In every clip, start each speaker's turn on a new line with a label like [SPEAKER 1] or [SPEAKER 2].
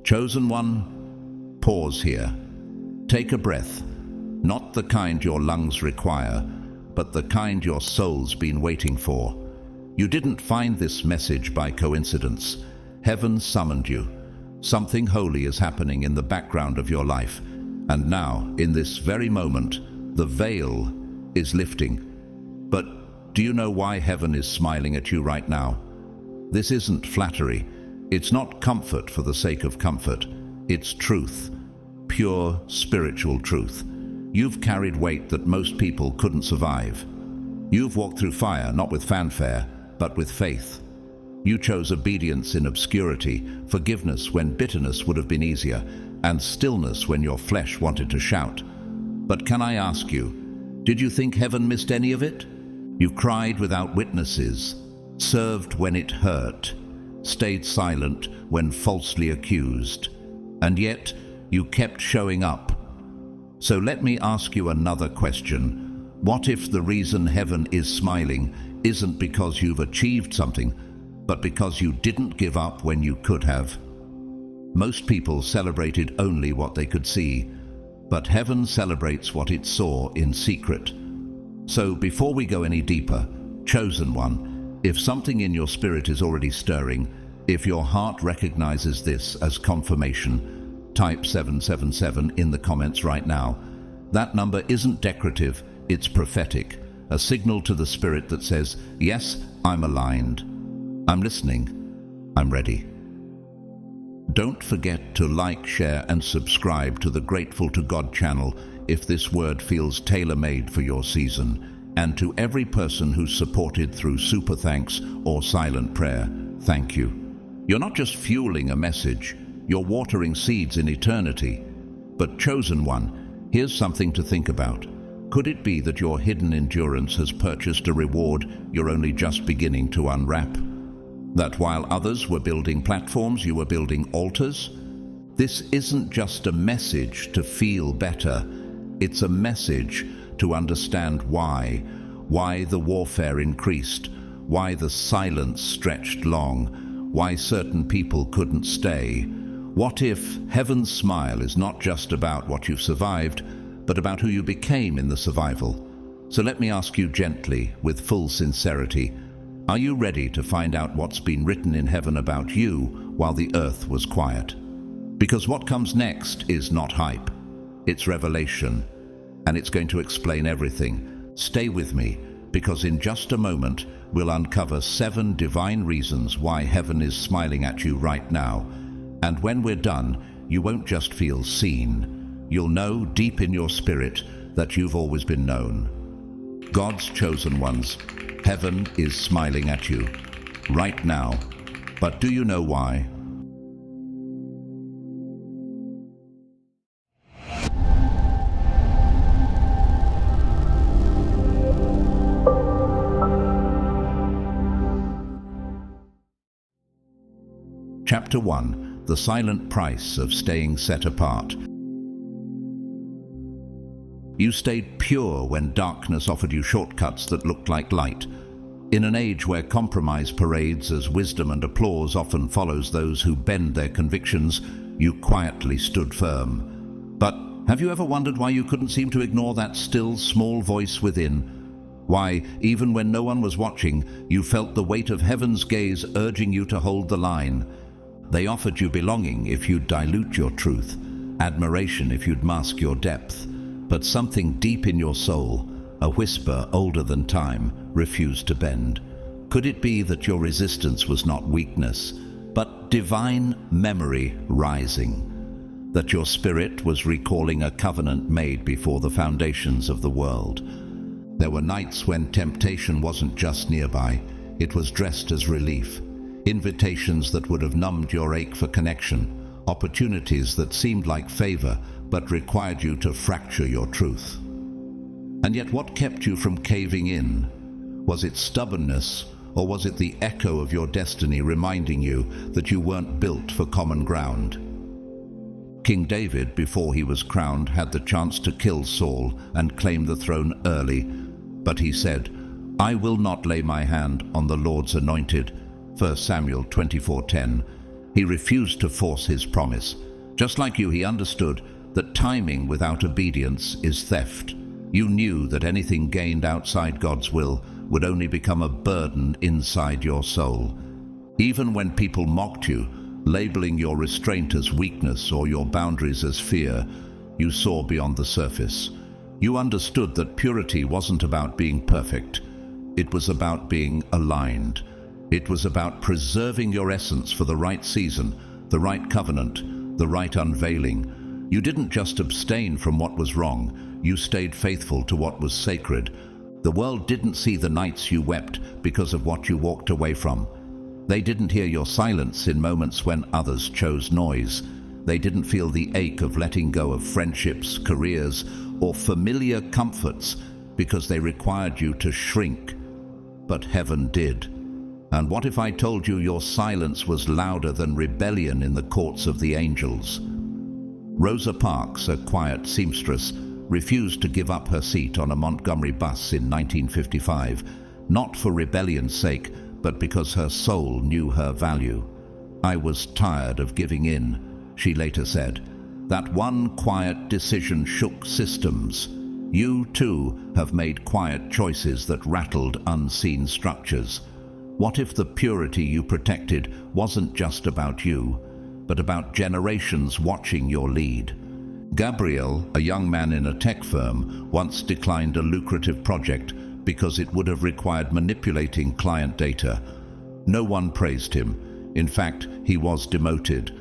[SPEAKER 1] Chosen one, pause here. Take a breath, not the kind your lungs require, but the kind your soul's been waiting for. You didn't find this message by coincidence. Heaven summoned you. Something holy is happening in the background of your life. And now, in this very moment, the veil is lifting. But do you know why heaven is smiling at you right now? This isn't flattery. It's not comfort for the sake of comfort. It's truth. Pure spiritual truth. You've carried weight that most people couldn't survive. You've walked through fire, not with fanfare, but with faith. You chose obedience in obscurity, forgiveness when bitterness would have been easier, and stillness when your flesh wanted to shout. But can I ask you, did you think heaven missed any of it? You cried without witnesses, served when it hurt, stayed silent when falsely accused, and yet you kept showing up. So let me ask you another question. What if the reason heaven is smiling isn't because you've achieved something, but because you didn't give up when you could have? Most people celebrated only what they could see, but heaven celebrates what it saw in secret. So before we go any deeper, chosen one, if something in your spirit is already stirring, if your heart recognizes this as confirmation, type 777 in the comments right now. That number isn't decorative, it's prophetic, a signal to the spirit that says, yes, I'm aligned. I'm listening. I'm ready. Don't forget to like, share, and subscribe to the Grateful to God channel if this word feels tailor-made for your season. And to every person who's supported through super thanks or silent prayer, thank you. You're not just fueling a message, you're watering seeds in eternity. But chosen one, here's something to think about. Could it be that your hidden endurance has purchased a reward you're only just beginning to unwrap? That while others were building platforms, you were building altars? This isn't just a message to feel better. It's a message to understand why the warfare increased, why the silence stretched long, why certain people couldn't stay. What if heaven's smile is not just about what you've survived, but about who you became in the survival? So let me ask you gently, with full sincerity, are you ready to find out what's been written in heaven about you while the earth was quiet? Because what comes next is not hype, it's revelation, and it's going to explain everything. Stay with me, because in just a moment, we'll uncover 7 divine reasons why heaven is smiling at you right now. And when we're done, you won't just feel seen. You'll know deep in your spirit that you've always been known. God's chosen ones, heaven is smiling at you right now. But do you know why? Chapter 1. The silent price of staying set apart. You stayed pure when darkness offered you shortcuts that looked like light. In an age where compromise parades as wisdom and applause often follows those who bend their convictions, you quietly stood firm. But have you ever wondered why you couldn't seem to ignore that still, small voice within? Why, even when no one was watching, you felt the weight of heaven's gaze urging you to hold the line? They offered you belonging if you'd dilute your truth, admiration if you'd mask your depth. But something deep in your soul, a whisper older than time, refused to bend. Could it be that your resistance was not weakness, but divine memory rising? That your spirit was recalling a covenant made before the foundations of the world? There were nights when temptation wasn't just nearby, it was dressed as relief. Invitations that would have numbed your ache for connection, opportunities that seemed like favor, but required you to fracture your truth. And yet what kept you from caving in? Was it stubbornness, or was it the echo of your destiny reminding you that you weren't built for common ground? King David, before he was crowned, had the chance to kill Saul and claim the throne early, but he said, "I will not lay my hand on the Lord's anointed," 1 Samuel 24:10. He refused to force his promise. Just like you, he understood that timing without obedience is theft. You knew that anything gained outside God's will would only become a burden inside your soul. Even when people mocked you, labeling your restraint as weakness or your boundaries as fear, you saw beyond the surface. You understood that purity wasn't about being perfect. It was about being aligned. It was about preserving your essence for the right season, the right covenant, the right unveiling. You didn't just abstain from what was wrong. You stayed faithful to what was sacred. The world didn't see the nights you wept because of what you walked away from. They didn't hear your silence in moments when others chose noise. They didn't feel the ache of letting go of friendships, careers, or familiar comforts because they required you to shrink. But heaven did. And what if I told you your silence was louder than rebellion in the courts of the angels? Rosa Parks, a quiet seamstress, refused to give up her seat on a Montgomery bus in 1955, not for rebellion's sake, but because her soul knew her value. "I was tired of giving in," she later said. "That one quiet decision shook systems. You, too, have made quiet choices that rattled unseen structures. What if the purity you protected wasn't just about you, but about generations watching your lead?" Gabriel, a young man in a tech firm, once declined a lucrative project because it would have required manipulating client data. No one praised him. In fact, he was demoted.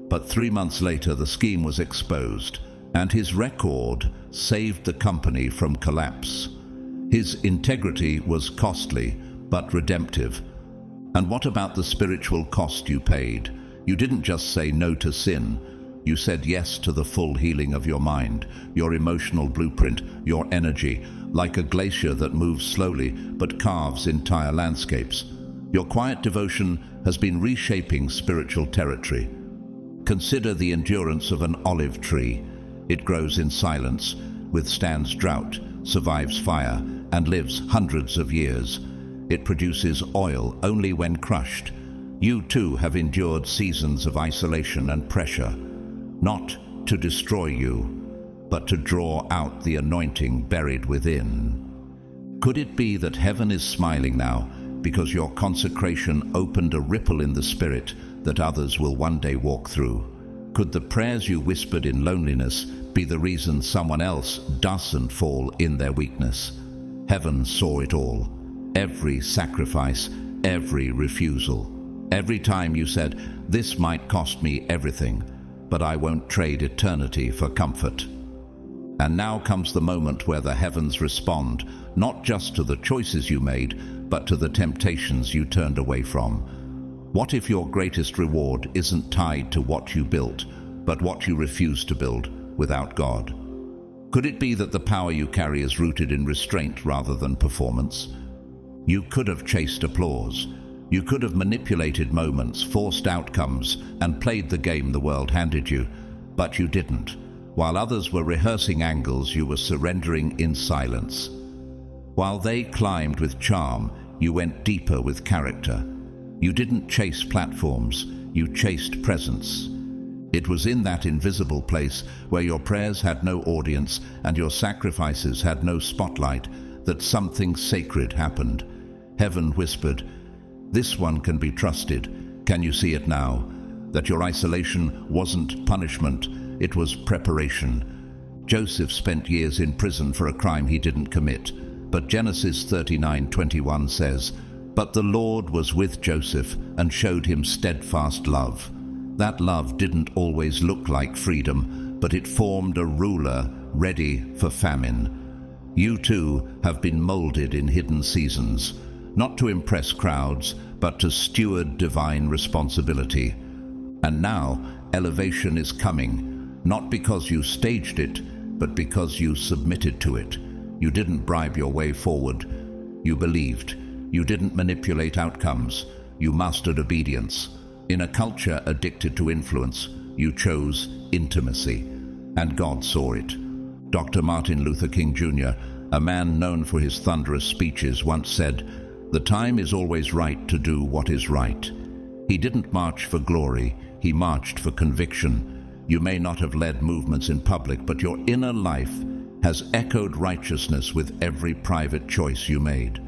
[SPEAKER 1] But 3 months later, the scheme was exposed, and his record saved the company from collapse. His integrity was costly, but redemptive. And what about the spiritual cost you paid? You didn't just say no to sin. You said yes to the full healing of your mind, your emotional blueprint, your energy, like a glacier that moves slowly but carves entire landscapes. Your quiet devotion has been reshaping spiritual territory. Consider the endurance of an olive tree. It grows in silence, withstands drought, survives fire, and lives hundreds of years. It produces oil only when crushed. You too have endured seasons of isolation and pressure, not to destroy you, but to draw out the anointing buried within. Could it be that heaven is smiling now because your consecration opened a ripple in the spirit that others will one day walk through? Could the prayers you whispered in loneliness be the reason someone else doesn't fall in their weakness? Heaven saw it all. Every sacrifice, every refusal. Every time you said, "This might cost me everything, but I won't trade eternity for comfort." And now comes the moment where the heavens respond, not just to the choices you made, but to the temptations you turned away from. What if your greatest reward isn't tied to what you built, but what you refuse to build without God? Could it be that the power you carry is rooted in restraint rather than performance? You could have chased applause. You could have manipulated moments, forced outcomes, and played the game the world handed you, but you didn't. While others were rehearsing angles, you were surrendering in silence. While they climbed with charm, you went deeper with character. You didn't chase platforms, you chased presence. It was in that invisible place where your prayers had no audience and your sacrifices had no spotlight that something sacred happened. Heaven whispered, "This one can be trusted. Can you see it now? That your isolation wasn't punishment, it was preparation." Joseph spent years in prison for a crime he didn't commit, but Genesis 39:21 says, "But the Lord was with Joseph and showed him steadfast love." That love didn't always look like freedom, but it formed a ruler ready for famine. You too have been molded in hidden seasons, not to impress crowds, but to steward divine responsibility. And now elevation is coming, not because you staged it, but because you submitted to it. You didn't bribe your way forward. You believed. You didn't manipulate outcomes. You mastered obedience. In a culture addicted to influence, you chose intimacy, and God saw it. Dr. Martin Luther King Jr., a man known for his thunderous speeches, once said, "The time is always right to do what is right." He didn't march for glory, he marched for conviction. You may not have led movements in public, but your inner life has echoed righteousness with every private choice you made.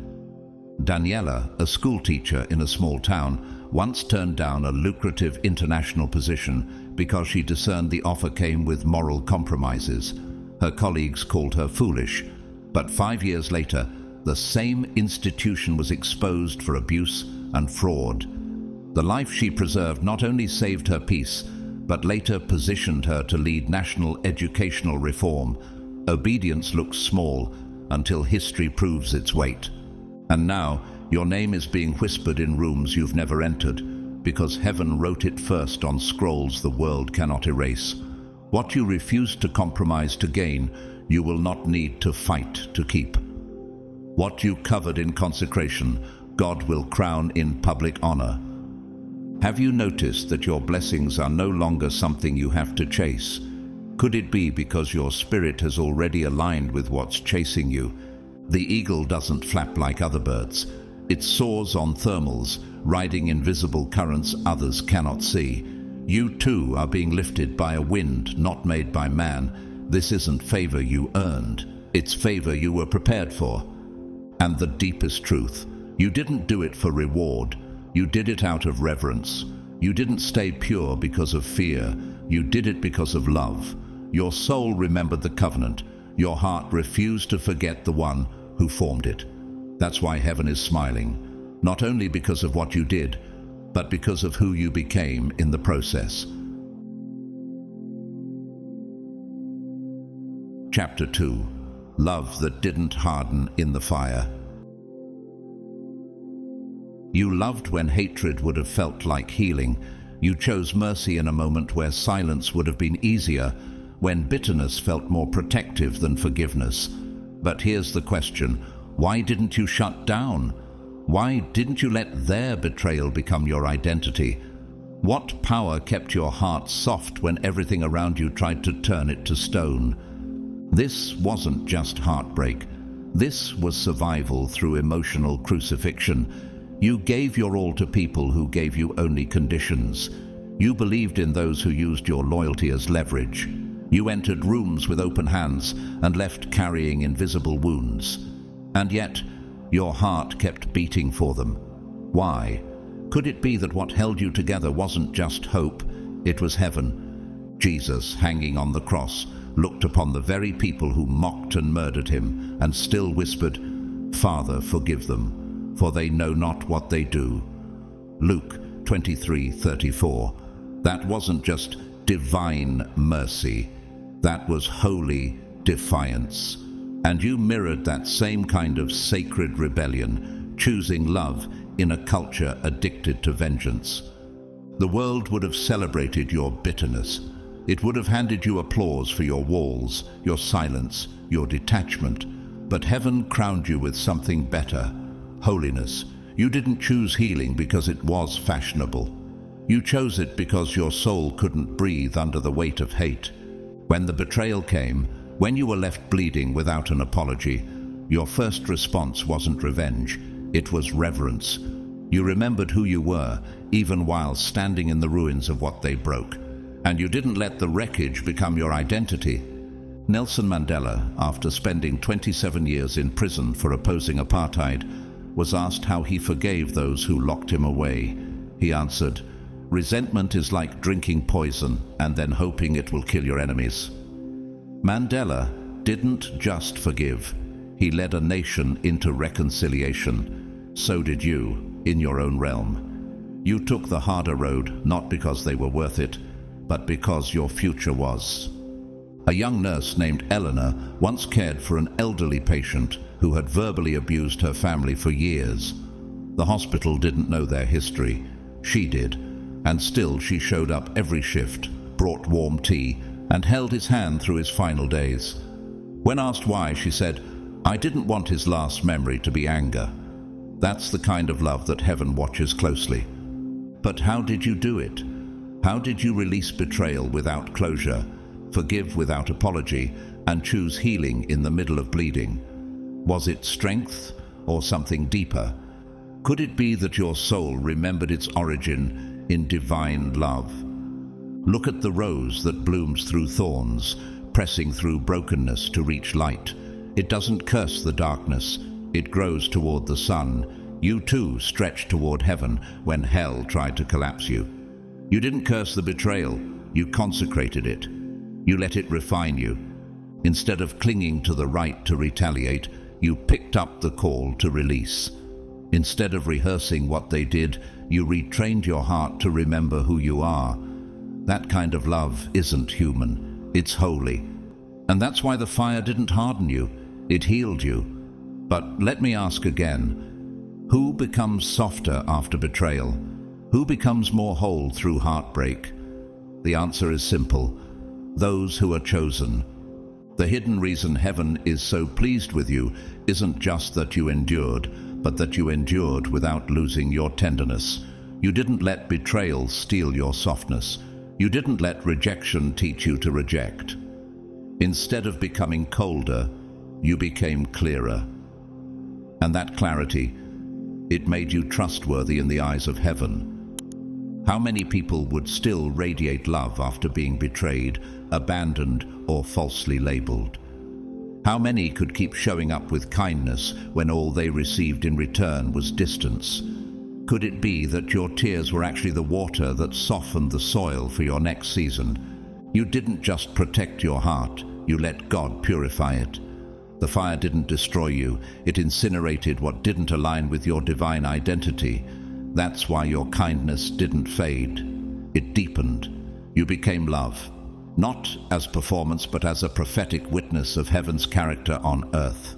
[SPEAKER 1] Daniela, a schoolteacher in a small town, once turned down a lucrative international position because she discerned the offer came with moral compromises. Her colleagues called her foolish, but 5 years later, the same institution was exposed for abuse and fraud. The life she preserved not only saved her peace, but later positioned her to lead national educational reform. Obedience looks small until history proves its weight. And now, your name is being whispered in rooms you've never entered, because heaven wrote it first on scrolls the world cannot erase. What you refuse to compromise to gain, you will not need to fight to keep. What you covered in consecration, God will crown in public honor. Have you noticed that your blessings are no longer something you have to chase? Could it be because your spirit has already aligned with what's chasing you? The eagle doesn't flap like other birds. It soars on thermals, riding invisible currents others cannot see. You too are being lifted by a wind not made by man. This isn't favor you earned. It's favor you were prepared for. And the deepest truth, you didn't do it for reward. You did it out of reverence. You didn't stay pure because of fear. You did it because of love. Your soul remembered the covenant. Your heart refused to forget the one who formed it. That's why heaven is smiling, not only because of what you did, but because of who you became in the process. Chapter 2. Love that didn't harden in the fire. You loved when hatred would have felt like healing. You chose mercy in a moment where silence would have been easier, when bitterness felt more protective than forgiveness. But here's the question: why didn't you shut down? Why didn't you let their betrayal become your identity? What power kept your heart soft when everything around you tried to turn it to stone? This wasn't just heartbreak. This was survival through emotional crucifixion. You gave your all to people who gave you only conditions. You believed in those who used your loyalty as leverage. You entered rooms with open hands and left carrying invisible wounds. And yet, your heart kept beating for them. Why? Could it be that what held you together wasn't just hope, it was heaven? Jesus, hanging on the cross, looked upon the very people who mocked and murdered him, and still whispered, "Father, forgive them, for they know not what they do." Luke 23:34. That wasn't just divine mercy. That was holy defiance. And you mirrored that same kind of sacred rebellion, choosing love in a culture addicted to vengeance. The world would have celebrated your bitterness. It would have handed you applause for your walls, your silence, your detachment. But heaven crowned you with something better: holiness. You didn't choose healing because it was fashionable. You chose it because your soul couldn't breathe under the weight of hate. When the betrayal came, when you were left bleeding without an apology, your first response wasn't revenge, it was reverence. You remembered who you were, even while standing in the ruins of what they broke. And you didn't let the wreckage become your identity. Nelson Mandela, after spending 27 years in prison for opposing apartheid, was asked how he forgave those who locked him away. He answered, "Resentment is like drinking poison and then hoping it will kill your enemies." Mandela didn't just forgive. He led a nation into reconciliation. So did you, in your own realm. You took the harder road, not because they were worth it, but because your future was. A young nurse named Eleanor once cared for an elderly patient who had verbally abused her family for years. The hospital didn't know their history. She did, and still she showed up every shift, brought warm tea, and held his hand through his final days. When asked why, she said, "I didn't want his last memory to be anger." That's the kind of love that heaven watches closely. But how did you do it? How did you release betrayal without closure, forgive without apology, and choose healing in the middle of bleeding? Was it strength or something deeper? Could it be that your soul remembered its origin in divine love? Look at the rose that blooms through thorns, pressing through brokenness to reach light. It doesn't curse the darkness, it grows toward the sun. You too stretched toward heaven when hell tried to collapse you. You didn't curse the betrayal, you consecrated it. You let it refine you. Instead of clinging to the right to retaliate, you picked up the call to release. Instead of rehearsing what they did, you retrained your heart to remember who you are. That kind of love isn't human, it's holy. And that's why the fire didn't harden you, it healed you. But let me ask again, who becomes softer after betrayal? Who becomes more whole through heartbreak? The answer is simple: those who are chosen. The hidden reason heaven is so pleased with you isn't just that you endured, but that you endured without losing your tenderness. You didn't let betrayal steal your softness. You didn't let rejection teach you to reject. Instead of becoming colder, you became clearer. And that clarity, it made you trustworthy in the eyes of heaven. How many people would still radiate love after being betrayed, abandoned, or falsely labeled? How many could keep showing up with kindness when all they received in return was distance? Could it be that your tears were actually the water that softened the soil for your next season? You didn't just protect your heart, you let God purify it. The fire didn't destroy you, it incinerated what didn't align with your divine identity. That's why your kindness didn't fade. It deepened. You became love, not as performance but as a prophetic witness of heaven's character on earth.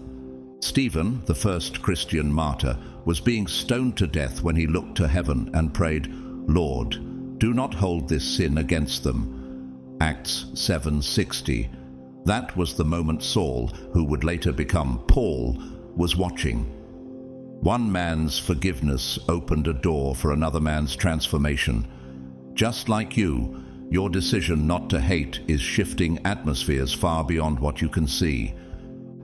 [SPEAKER 1] Stephen, the first Christian martyr, was being stoned to death when he looked to heaven and prayed, "Lord, do not hold this sin against them." Acts 7:60. That was the moment Saul, who would later become Paul, was watching. One man's forgiveness opened a door for another man's transformation. Just like you, your decision not to hate is shifting atmospheres far beyond what you can see.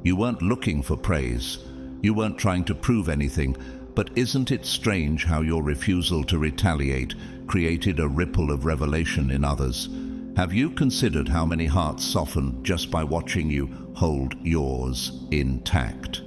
[SPEAKER 1] You weren't looking for praise. You weren't trying to prove anything, but isn't it strange how your refusal to retaliate created a ripple of revelation in others? Have you considered how many hearts softened just by watching you hold yours intact?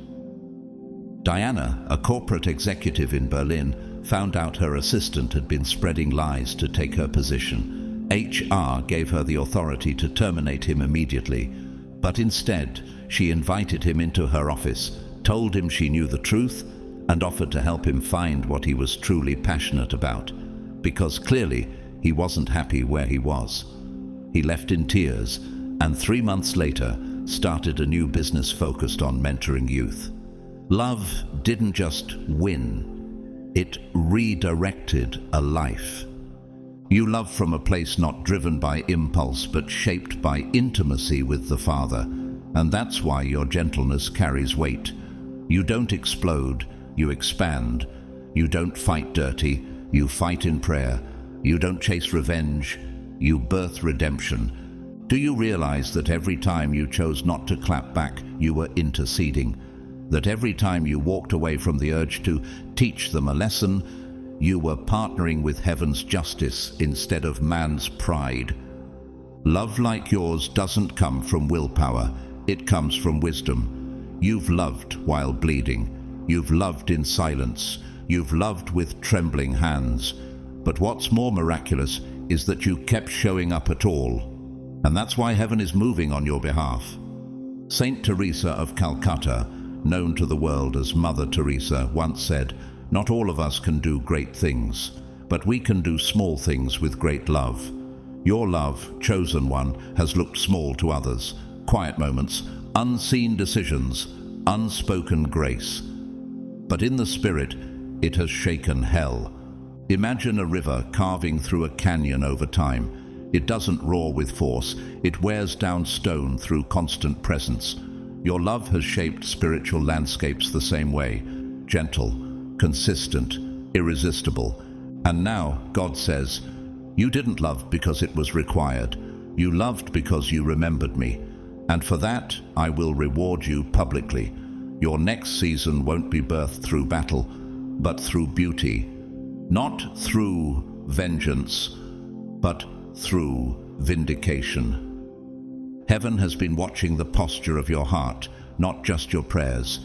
[SPEAKER 1] Diana, a corporate executive in Berlin, found out her assistant had been spreading lies to take her position. HR gave her the authority to terminate him immediately, but instead she invited him into her office, told him she knew the truth, and offered to help him find what he was truly passionate about, because clearly he wasn't happy where he was. He left in tears, and 3 months later started a new business focused on mentoring youth. Love didn't just win, it redirected a life. You love from a place not driven by impulse but shaped by intimacy with the Father, and that's why your gentleness carries weight. You don't explode, you expand. You don't fight dirty, you fight in prayer. You don't chase revenge, you birth redemption. Do you realize that every time you chose not to clap back, you were interceding? That every time you walked away from the urge to teach them a lesson, you were partnering with heaven's justice instead of man's pride? Love like yours doesn't come from willpower, it comes from wisdom. You've loved while bleeding. You've loved in silence. You've loved with trembling hands. But what's more miraculous is that you kept showing up at all. And that's why heaven is moving on your behalf. Saint Teresa of Calcutta, known to the world as Mother Teresa, once said, "Not all of us can do great things, but we can do small things with great love." Your love, chosen one, has looked small to others. Quiet moments, unseen decisions, unspoken grace. But in the spirit, it has shaken hell. Imagine a river carving through a canyon over time. It doesn't roar with force, it wears down stone through constant presence. Your love has shaped spiritual landscapes the same way, gentle, consistent, irresistible. And now, God says, you didn't love because it was required. You loved because you remembered me. And for that, I will reward you publicly. Your next season won't be birthed through battle, but through beauty. Not through vengeance, but through vindication. Heaven has been watching the posture of your heart, not just your prayers.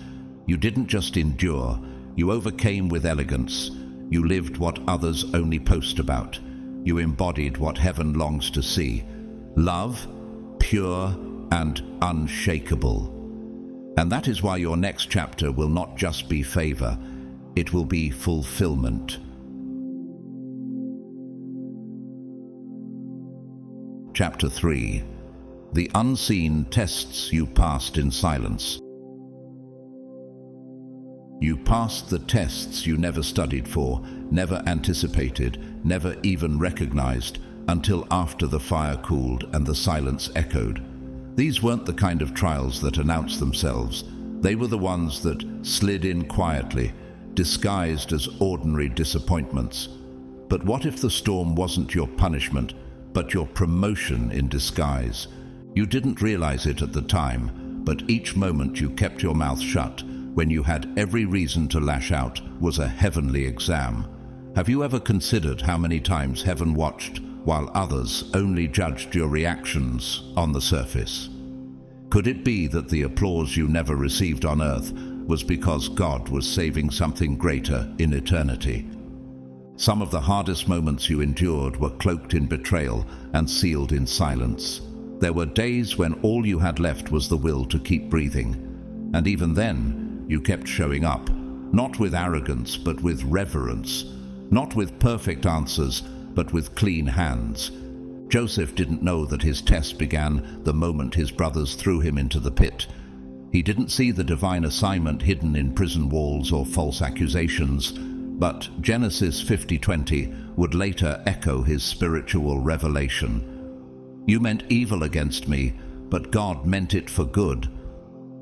[SPEAKER 1] You didn't just endure, you overcame with elegance. You lived what others only post about. You embodied what heaven longs to see. Love, pure and unshakable. And that is why your next chapter will not just be favor, it will be fulfillment. Chapter 3. The unseen tests you passed in silence. You passed the tests you never studied for, never anticipated, never even recognized, until after the fire cooled and the silence echoed. These weren't the kind of trials that announced themselves. They were the ones that slid in quietly, disguised as ordinary disappointments. But what if the storm wasn't your punishment, but your promotion in disguise? You didn't realize it at the time, but each moment you kept your mouth shut, when you had every reason to lash out, was a heavenly exam. Have you ever considered how many times heaven watched while others only judged your reactions on the surface? Could it be that the applause you never received on earth was because God was saving something greater in eternity? Some of the hardest moments you endured were cloaked in betrayal and sealed in silence. There were days when all you had left was the will to keep breathing. And even then, you kept showing up, not with arrogance, but with reverence. Not with perfect answers, but with clean hands. Joseph didn't know that his test began the moment his brothers threw him into the pit. He didn't see the divine assignment hidden in prison walls or false accusations, but Genesis 50:20 would later echo his spiritual revelation. You meant evil against me, but God meant it for good.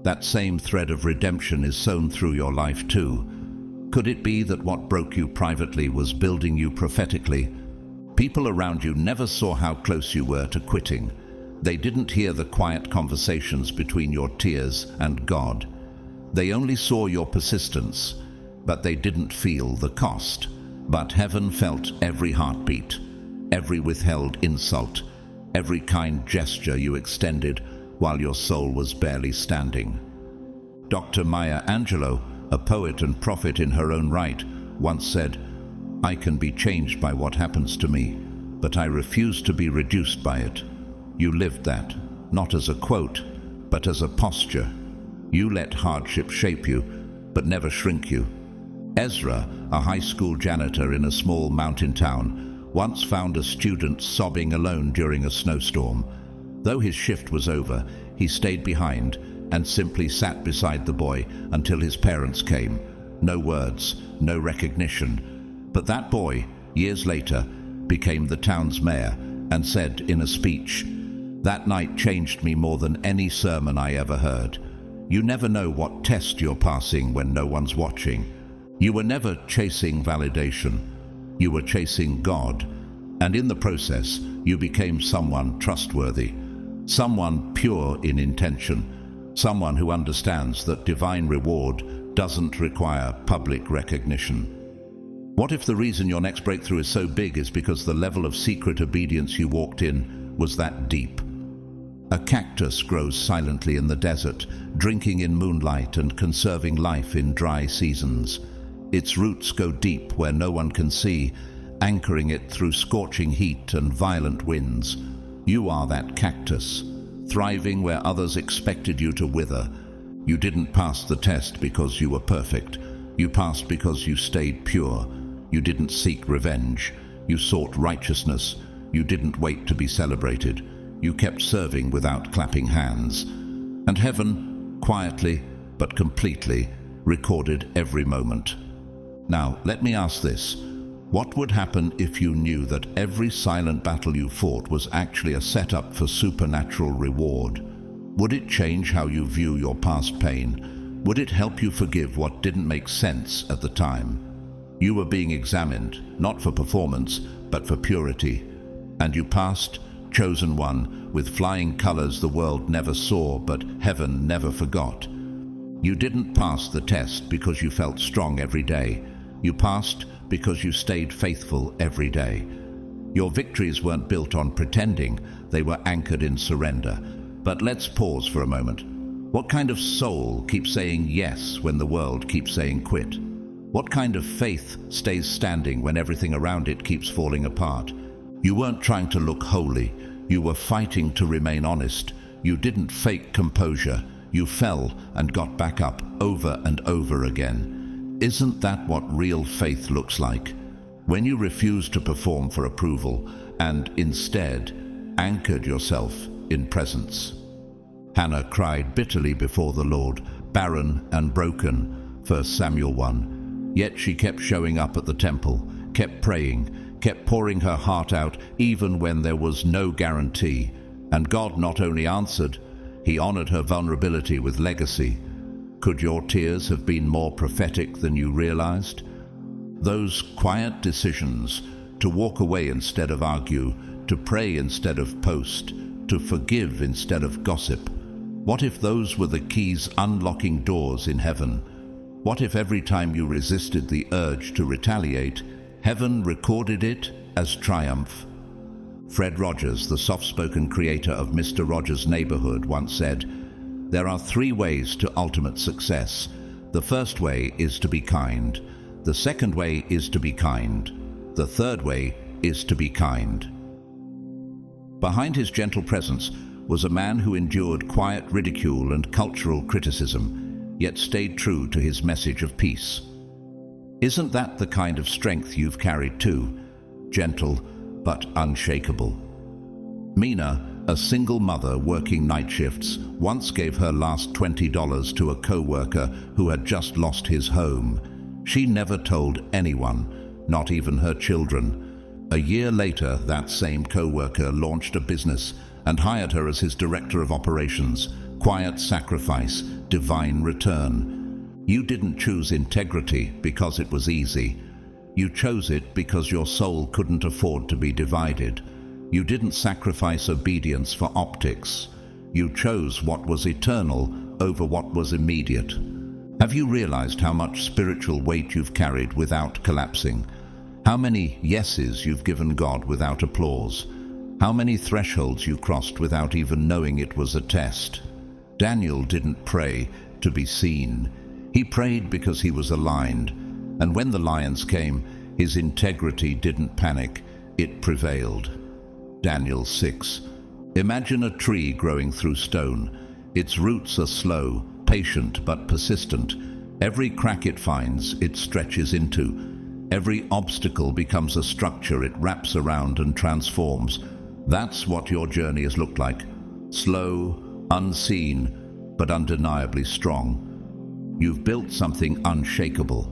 [SPEAKER 1] That same thread of redemption is sown through your life too. Could it be that what broke you privately was building you prophetically? People around you never saw how close you were to quitting. They didn't hear the quiet conversations between your tears and God. They only saw your persistence, but they didn't feel the cost. But heaven felt every heartbeat, every withheld insult, every kind gesture you extended while your soul was barely standing. Dr. Maya Angelou, a poet and prophet in her own right, once said, "I can be changed by what happens to me, but I refuse to be reduced by it." You lived that, not as a quote, but as a posture. You let hardship shape you, but never shrink you. Ezra, a high school janitor in a small mountain town, once found a student sobbing alone during a snowstorm. Though his shift was over, he stayed behind and simply sat beside the boy until his parents came. No words, no recognition. But that boy, years later, became the town's mayor and said in a speech, "That night changed me more than any sermon I ever heard." You never know what test you're passing when no one's watching. You were never chasing validation. You were chasing God. And in the process, you became someone trustworthy, someone pure in intention, someone who understands that divine reward doesn't require public recognition. What if the reason your next breakthrough is so big is because the level of secret obedience you walked in was that deep? A cactus grows silently in the desert, drinking in moonlight and conserving life in dry seasons. Its roots go deep where no one can see, anchoring it through scorching heat and violent winds. You are that cactus, thriving where others expected you to wither. You didn't pass the test because you were perfect. You passed because you stayed pure. You didn't seek revenge. You sought righteousness. You didn't wait to be celebrated. You kept serving without clapping hands. And heaven, quietly but completely, recorded every moment. Now, let me ask this. What would happen if you knew that every silent battle you fought was actually a setup for supernatural reward? Would it change how you view your past pain? Would it help you forgive what didn't make sense at the time? You were being examined, not for performance, but for purity. And you passed, chosen one, with flying colors the world never saw, but heaven never forgot. You didn't pass the test because you felt strong every day, You passed because you stayed faithful every day. Your victories weren't built on pretending, they were anchored in surrender. But let's pause for a moment. What kind of soul keeps saying yes when the world keeps saying quit? What kind of faith stays standing when everything around it keeps falling apart? You weren't trying to look holy. You were fighting to remain honest. You didn't fake composure. You fell and got back up over and over again. Isn't that what real faith looks like? When you refused to perform for approval and instead anchored yourself in presence. Hannah cried bitterly before the Lord, barren and broken, 1 Samuel 1. Yet she kept showing up at the temple, kept praying, kept pouring her heart out even when there was no guarantee. And God not only answered, He honored her vulnerability with legacy. Could your tears have been more prophetic than you realized? Those quiet decisions, to walk away instead of argue, to pray instead of post, to forgive instead of gossip. What if those were the keys unlocking doors in heaven? What if every time you resisted the urge to retaliate, heaven recorded it as triumph? Fred Rogers, the soft-spoken creator of Mr. Rogers' Neighborhood, once said, "There are 3 ways to ultimate success. The first way is to be kind. The second way is to be kind. The third way is to be kind." Behind his gentle presence was a man who endured quiet ridicule and cultural criticism, yet stayed true to his message of peace. Isn't that the kind of strength you've carried too? Gentle, but unshakable. Mina, a single mother working night shifts, once gave her last $20 to a co-worker who had just lost his home. She never told anyone, not even her children. A year later, that same co-worker launched a business and hired her as his director of operations. Quiet sacrifice, divine return. You didn't choose integrity because it was easy. You chose it because your soul couldn't afford to be divided. You didn't sacrifice obedience for optics. You chose what was eternal over what was immediate. Have you realized how much spiritual weight you've carried without collapsing? How many yeses you've given God without applause? How many thresholds you crossed without even knowing it was a test? Daniel didn't pray to be seen. He prayed because he was aligned. And when the lions came, his integrity didn't panic, it prevailed. Daniel 6. Imagine a tree growing through stone. Its roots are slow, patient but persistent. Every crack it finds, it stretches into. Every obstacle becomes a structure it wraps around and transforms. That's what your journey has looked like. Slow, unseen, but undeniably strong. You've built something unshakable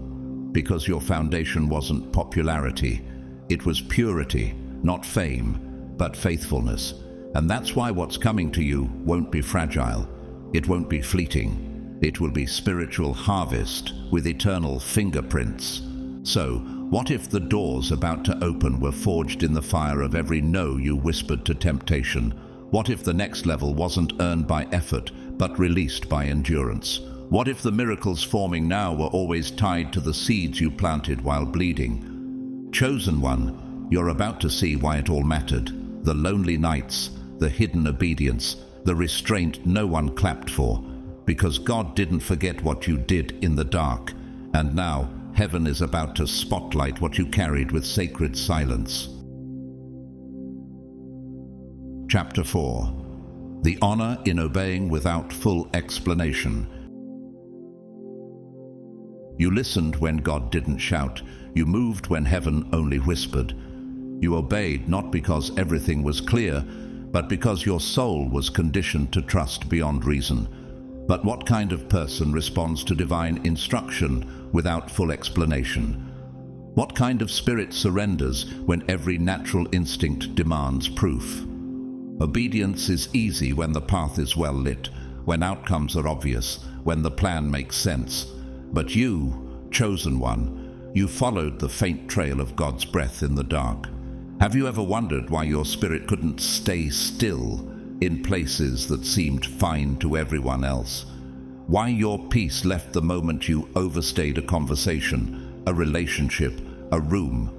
[SPEAKER 1] because your foundation wasn't popularity. It was purity, not fame, but faithfulness. And that's why what's coming to you won't be fragile. It won't be fleeting. It will be spiritual harvest with eternal fingerprints. So, what if the doors about to open were forged in the fire of every no you whispered to temptation? What if the next level wasn't earned by effort, but released by endurance? What if the miracles forming now were always tied to the seeds you planted while bleeding? Chosen one, you're about to see why it all mattered. The lonely nights, the hidden obedience, the restraint no one clapped for. Because God didn't forget what you did in the dark. And now, heaven is about to spotlight what you carried with sacred silence. Chapter 4. The honor in obeying without full explanation. You listened when God didn't shout. You moved when heaven only whispered. You obeyed not because everything was clear, but because your soul was conditioned to trust beyond reason. But what kind of person responds to divine instruction without full explanation? What kind of spirit surrenders when every natural instinct demands proof? Obedience is easy when the path is well lit, when outcomes are obvious, when the plan makes sense. But you, chosen one, you followed the faint trail of God's breath in the dark. Have you ever wondered why your spirit couldn't stay still in places that seemed fine to everyone else? Why your peace left the moment you overstayed a conversation, a relationship, a room.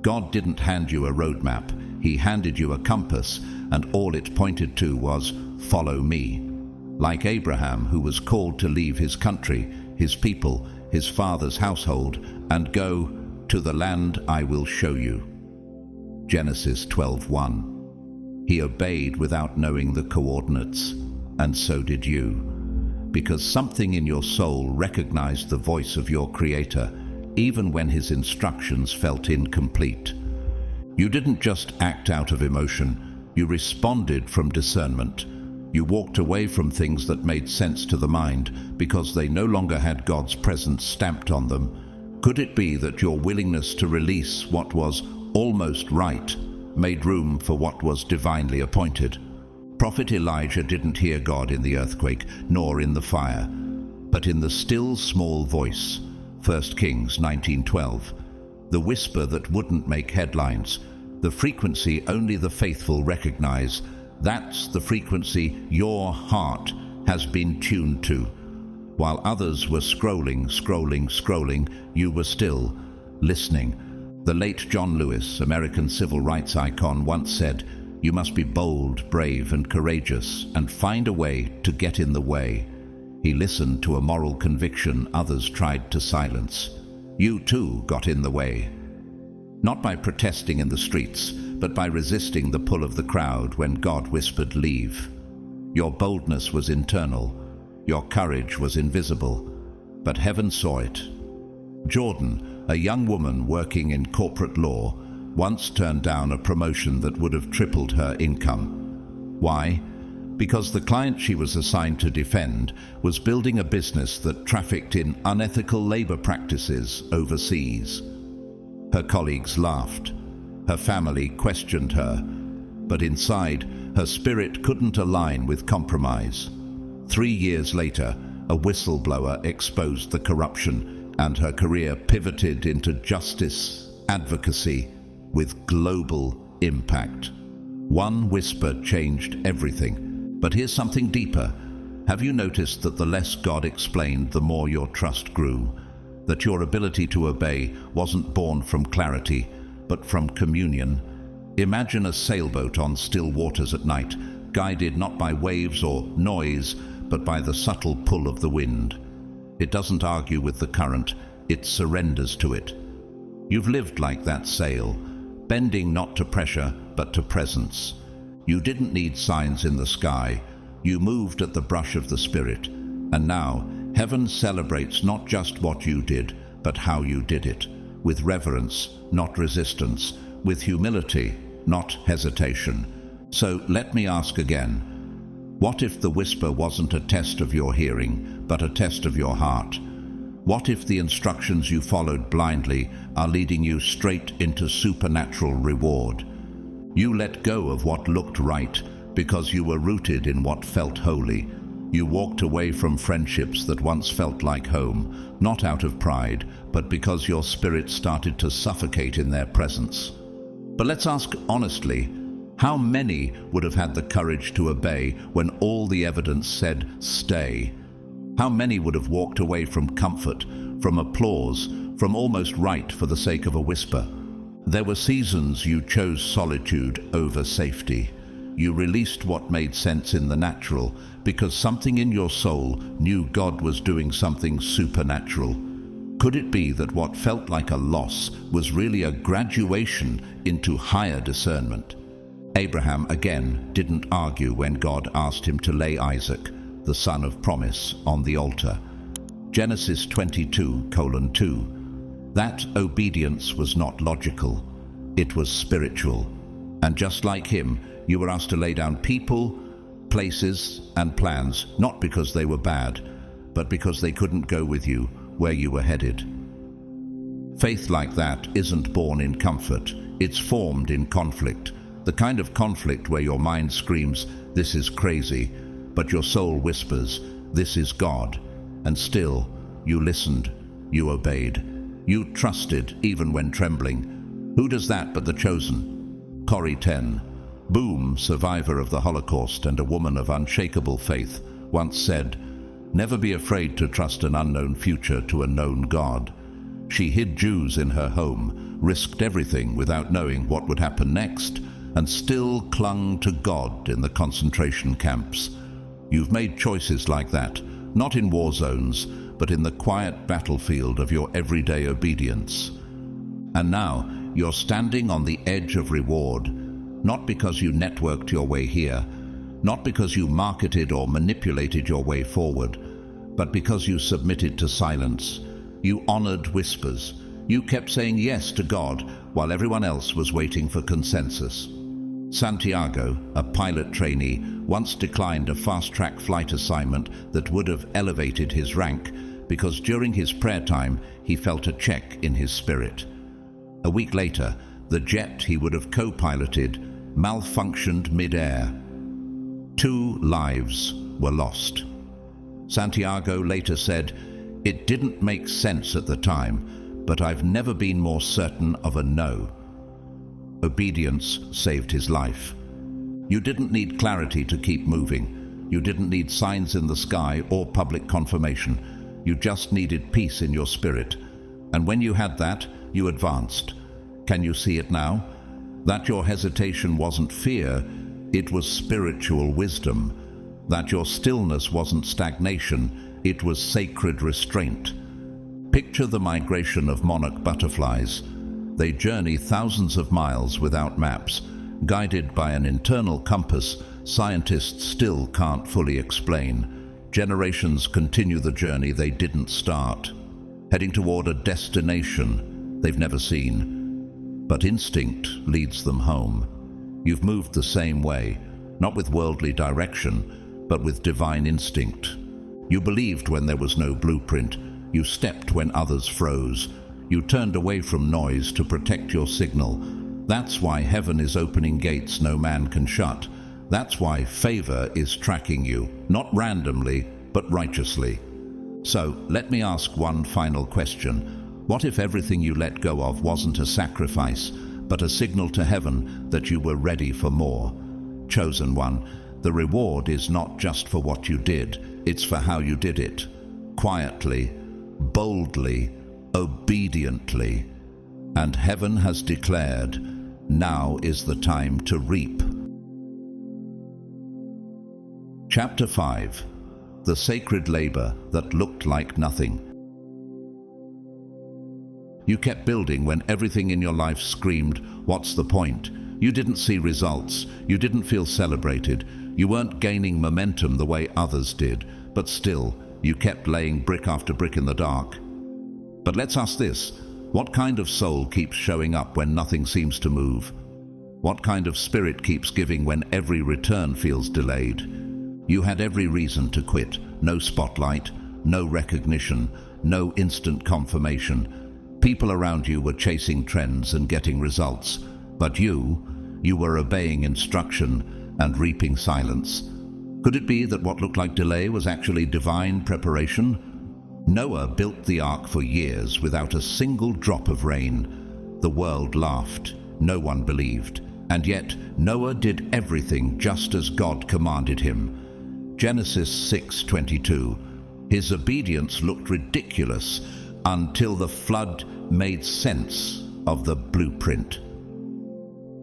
[SPEAKER 1] God didn't hand you a roadmap. He handed you a compass, and all it pointed to was, "Follow me." Like Abraham, who was called to leave his country, his people, his father's household, and go to the land I will show you. Genesis 12:1. He obeyed without knowing the coordinates, and so did you. Because something in your soul recognized the voice of your Creator, even when his instructions felt incomplete. You didn't just act out of emotion, you responded from discernment. You walked away from things that made sense to the mind because they no longer had God's presence stamped on them. Could it be that your willingness to release what was almost right made room for what was divinely appointed? Prophet Elijah didn't hear God in the earthquake, nor in the fire, but in the still small voice. 1 Kings 19:12. The whisper that wouldn't make headlines, the frequency only the faithful recognize. That's the frequency your heart has been tuned to. While others were scrolling, you were still listening. The late John Lewis, American civil rights icon, once said, "You must be bold, brave, and courageous, and find a way to get in the way." He listened to a moral conviction others tried to silence. You too got in the way. Not by protesting in the streets, but by resisting the pull of the crowd when God whispered, "Leave." Your boldness was internal. Your courage was invisible, but heaven saw it. Jordan, a young woman working in corporate law, once turned down a promotion that would have tripled her income. Why? Because the client she was assigned to defend was building a business that trafficked in unethical labor practices overseas. Her colleagues laughed. Her family questioned her. But inside, her spirit couldn't align with compromise. 3 years later, a whistleblower exposed the corruption, and her career pivoted into justice advocacy with global impact. One whisper changed everything. But here's something deeper. Have you noticed that the less God explained, the more your trust grew? That your ability to obey wasn't born from clarity, but from communion? Imagine a sailboat on still waters at night, guided not by waves or noise, but by the subtle pull of the wind. It doesn't argue with the current, it surrenders to it. You've lived like that sail, bending not to pressure, but to presence. You didn't need signs in the sky. You moved at the brush of the Spirit. And now, heaven celebrates not just what you did, but how you did it. With reverence, not resistance. With humility, not hesitation. So let me ask again. What if the whisper wasn't a test of your hearing, but a test of your heart? What if the instructions you followed blindly are leading you straight into supernatural reward? You let go of what looked right because you were rooted in what felt holy. You walked away from friendships that once felt like home, not out of pride, but because your spirit started to suffocate in their presence. But let's ask honestly, how many would have had the courage to obey when all the evidence said, "Stay"? How many would have walked away from comfort, from applause, from almost right for the sake of a whisper? There were seasons you chose solitude over safety. You released what made sense in the natural because something in your soul knew God was doing something supernatural. Could it be that what felt like a loss was really a graduation into higher discernment? Abraham again didn't argue when God asked him to lay Isaac, the son of promise, on the altar. Genesis 22:2. That obedience was not logical, it was spiritual. And just like him, you were asked to lay down people, places, and plans, not because they were bad, but because they couldn't go with you where you were headed. Faith like that isn't born in comfort, it's formed in conflict. The kind of conflict where your mind screams, "This is crazy," but your soul whispers, "This is God." And still, you listened, you obeyed. You trusted even when trembling. Who does that but the chosen? Corrie ten Boom, survivor of the Holocaust and a woman of unshakable faith, once said, "Never be afraid to trust an unknown future to a known God." She hid Jews in her home, risked everything without knowing what would happen next, and still clung to God in the concentration camps. You've made choices like that, not in war zones, but in the quiet battlefield of your everyday obedience. And now you're standing on the edge of reward, not because you networked your way here, not because you marketed or manipulated your way forward, but because you submitted to silence. You honored whispers. You kept saying yes to God while everyone else was waiting for consensus. Santiago, a pilot trainee, once declined a fast-track flight assignment that would have elevated his rank because during his prayer time he felt a check in his spirit. A week later, the jet he would have co-piloted malfunctioned mid-air. 2 lives were lost. Santiago later said, "It didn't make sense at the time, but I've never been more certain of a no." Obedience saved his life. You didn't need clarity to keep moving. You didn't need signs in the sky or public confirmation. You just needed peace in your spirit. And when you had that, you advanced. Can you see it now? That your hesitation wasn't fear, it was spiritual wisdom. That your stillness wasn't stagnation, it was sacred restraint. Picture the migration of monarch butterflies. They journey thousands of miles without maps, guided by an internal compass scientists still can't fully explain. Generations continue the journey they didn't start, heading toward a destination they've never seen. But instinct leads them home. You've moved the same way, not with worldly direction, but with divine instinct. You believed when there was no blueprint. You stepped when others froze. You turned away from noise to protect your signal. That's why heaven is opening gates no man can shut. That's why favor is tracking you, not randomly, but righteously. So, let me ask one final question. What if everything you let go of wasn't a sacrifice, but a signal to heaven that you were ready for more? Chosen one, the reward is not just for what you did, it's for how you did it. Quietly, boldly, obediently. And heaven has declared, now is the time to reap. Chapter 5. The sacred labor that looked like nothing. You kept building when everything in your life screamed, "What's the point?" You didn't see results. You didn't feel celebrated. You weren't gaining momentum the way others did, but still, you kept laying brick after brick in the dark. But let's ask this: what kind of soul keeps showing up when nothing seems to move? What kind of spirit keeps giving when every return feels delayed? You had every reason to quit. No spotlight, no recognition, no instant confirmation. People around you were chasing trends and getting results, but you were obeying instruction and reaping silence. Could it be that what looked like delay was actually divine preparation? Noah built the ark for years without a single drop of rain. The world laughed. No one believed. And yet Noah did everything just as God commanded him. Genesis 6:22. His obedience looked ridiculous until the flood made sense of the blueprint.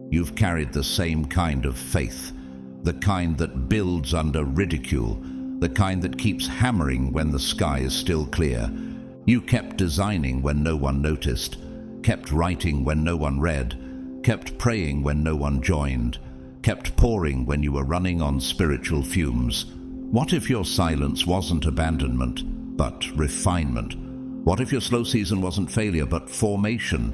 [SPEAKER 1] You've carried the same kind of faith, the kind that builds under ridicule, the kind that keeps hammering when the sky is still clear. You kept designing when no one noticed, kept writing when no one read, kept praying when no one joined, kept pouring when you were running on spiritual fumes. What if your silence wasn't abandonment, but refinement? What if your slow season wasn't failure, but formation?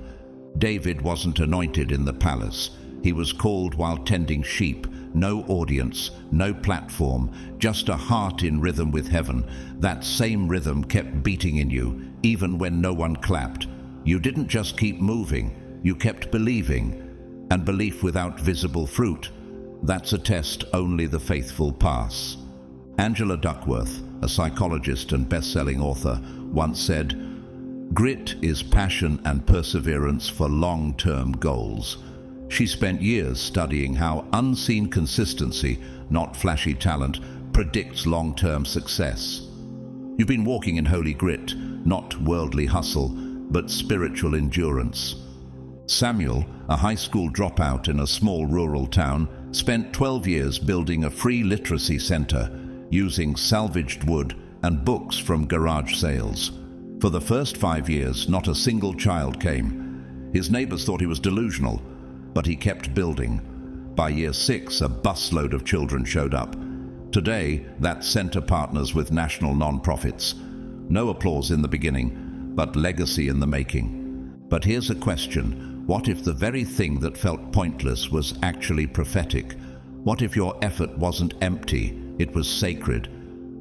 [SPEAKER 1] David wasn't anointed in the palace. He was called while tending sheep. No audience, no platform, just a heart in rhythm with heaven. That same rhythm kept beating in you, even when no one clapped. You didn't just keep moving, you kept believing. And belief without visible fruit, that's a test only the faithful pass. Angela Duckworth, a psychologist and best-selling author, once said, "Grit is passion and perseverance for long-term goals." She spent years studying how unseen consistency, not flashy talent, predicts long-term success. You've been walking in holy grit, not worldly hustle, but spiritual endurance. Samuel, a high school dropout in a small rural town, spent 12 years building a free literacy center using salvaged wood and books from garage sales. For the first 5 years, not a single child came. His neighbors thought he was delusional, but he kept building. By year 6, a busload of children showed up. Today, that center partners with national non-profits. No applause in the beginning, but legacy in the making. But here's a question. What if the very thing that felt pointless was actually prophetic? What if your effort wasn't empty, it was sacred?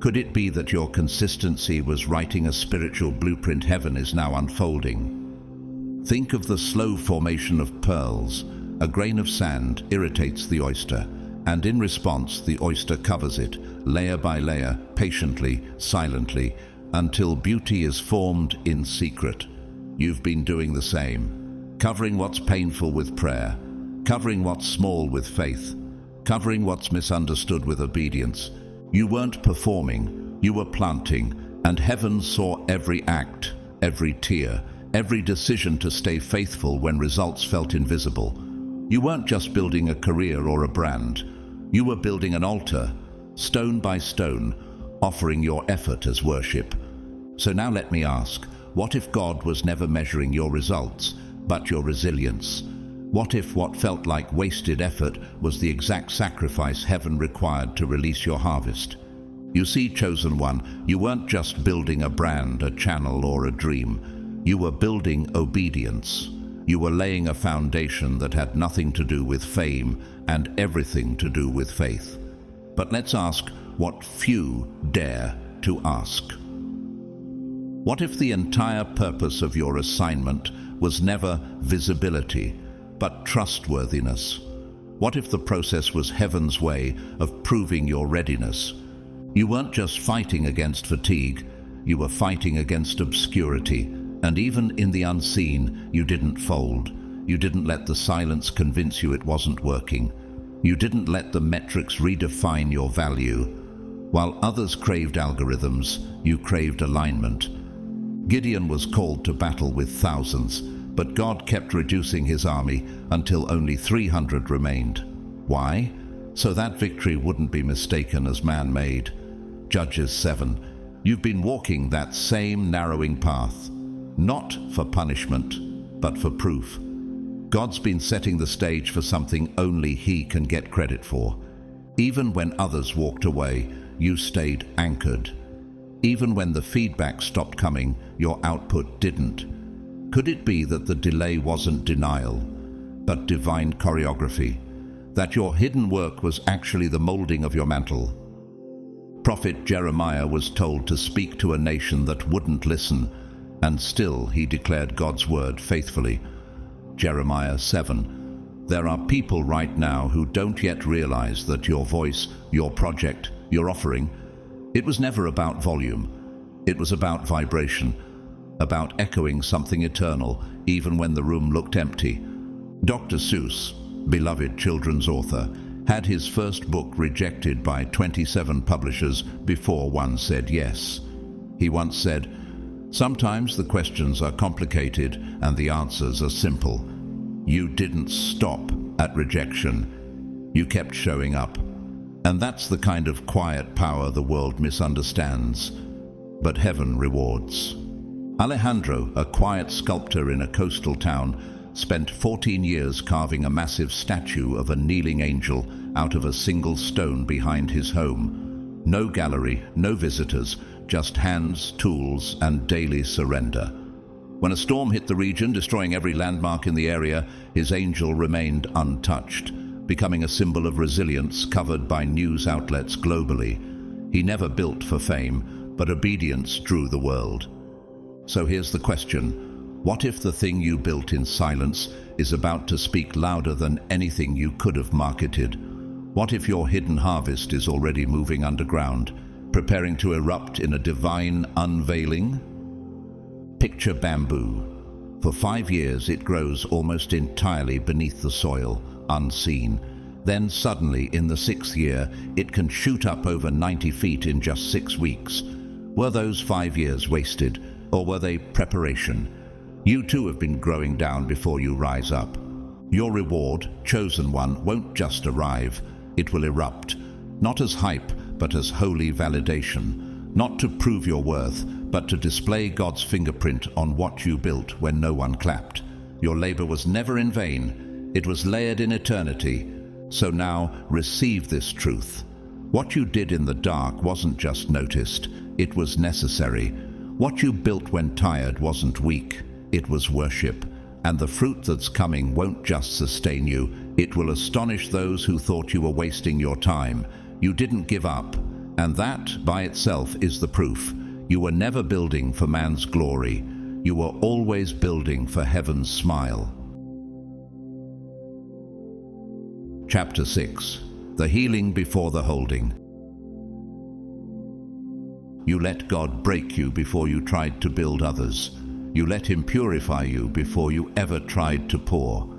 [SPEAKER 1] Could it be that your consistency was writing a spiritual blueprint heaven is now unfolding? Think of the slow formation of pearls. A grain of sand irritates the oyster, and in response the oyster covers it, layer by layer, patiently, silently, until beauty is formed in secret. You've been doing the same. Covering what's painful with prayer, covering what's small with faith, covering what's misunderstood with obedience. You weren't performing, you were planting, and heaven saw every act, every tear, every decision to stay faithful when results felt invisible. You weren't just building a career or a brand. You were building an altar, stone by stone, offering your effort as worship. So now let me ask, what if God was never measuring your results, but your resilience? What if what felt like wasted effort was the exact sacrifice heaven required to release your harvest? You see, chosen one, you weren't just building a brand, a channel, or a dream. You were building obedience. You were laying a foundation that had nothing to do with fame and everything to do with faith. But let's ask what few dare to ask. What if the entire purpose of your assignment was never visibility, but trustworthiness? What if the process was heaven's way of proving your readiness? You weren't just fighting against fatigue, you were fighting against obscurity, and even in the unseen, you didn't fold. You didn't let the silence convince you it wasn't working. You didn't let the metrics redefine your value. While others craved algorithms, you craved alignment. Gideon was called to battle with thousands, but God kept reducing his army until only 300 remained. Why? So that victory wouldn't be mistaken as man-made. Judges 7. You've been walking that same narrowing path, not for punishment, but for proof. God's been setting the stage for something only He can get credit for. Even when others walked away, you stayed anchored. Even when the feedback stopped coming, your output didn't. Could it be that the delay wasn't denial, but divine choreography? That your hidden work was actually the molding of your mantle? Prophet Jeremiah was told to speak to a nation that wouldn't listen, and still he declared God's word faithfully. Jeremiah 7. There are people right now who don't yet realize that your voice, your project, your offering, it was never about volume. It was about vibration, about echoing something eternal, even when the room looked empty. Dr. Seuss, beloved children's author, had his first book rejected by 27 publishers before one said yes. He once said, "Sometimes the questions are complicated and the answers are simple." You didn't stop at rejection. You kept showing up. And that's the kind of quiet power the world misunderstands, but heaven rewards. Alejandro, a quiet sculptor in a coastal town, spent 14 years carving a massive statue of a kneeling angel out of a single stone behind his home. No gallery, no visitors, just hands, tools, and daily surrender. When a storm hit the region, destroying every landmark in the area, his angel remained untouched, becoming a symbol of resilience covered by news outlets globally. He never built for fame, but obedience drew the world. So here's the question. What if the thing you built in silence is about to speak louder than anything you could have marketed? What if your hidden harvest is already moving underground, preparing to erupt in a divine unveiling? Picture bamboo. For 5 years it grows almost entirely beneath the soil, unseen. Then suddenly, in the 6th year, it can shoot up over 90 feet in just 6 weeks. Were those 5 years wasted, or were they preparation? You too have been growing down before you rise up. Your reward, chosen one, won't just arrive. It will erupt, not as hype, but as holy validation. Not to prove your worth, but to display God's fingerprint on what you built when no one clapped. Your labor was never in vain. It was layered in eternity. So now, receive this truth. What you did in the dark wasn't just noticed, it was necessary. What you built when tired wasn't weak, it was worship. And the fruit that's coming won't just sustain you, it will astonish those who thought you were wasting your time. You didn't give up, and that by itself is the proof. You were never building for man's glory. You were always building for heaven's smile. Chapter 6. The healing before the holding. You let God break you before you tried to build others. You let him purify you before you ever tried to pour.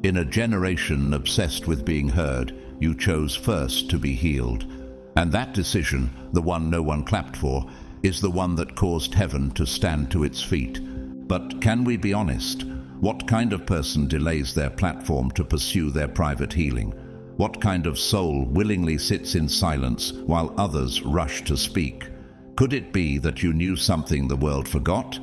[SPEAKER 1] In a generation obsessed with being heard, you chose first to be healed. And that decision, the one no one clapped for, is the one that caused heaven to stand to its feet. But can we be honest? What kind of person delays their platform to pursue their private healing? What kind of soul willingly sits in silence while others rush to speak? Could it be that you knew something the world forgot?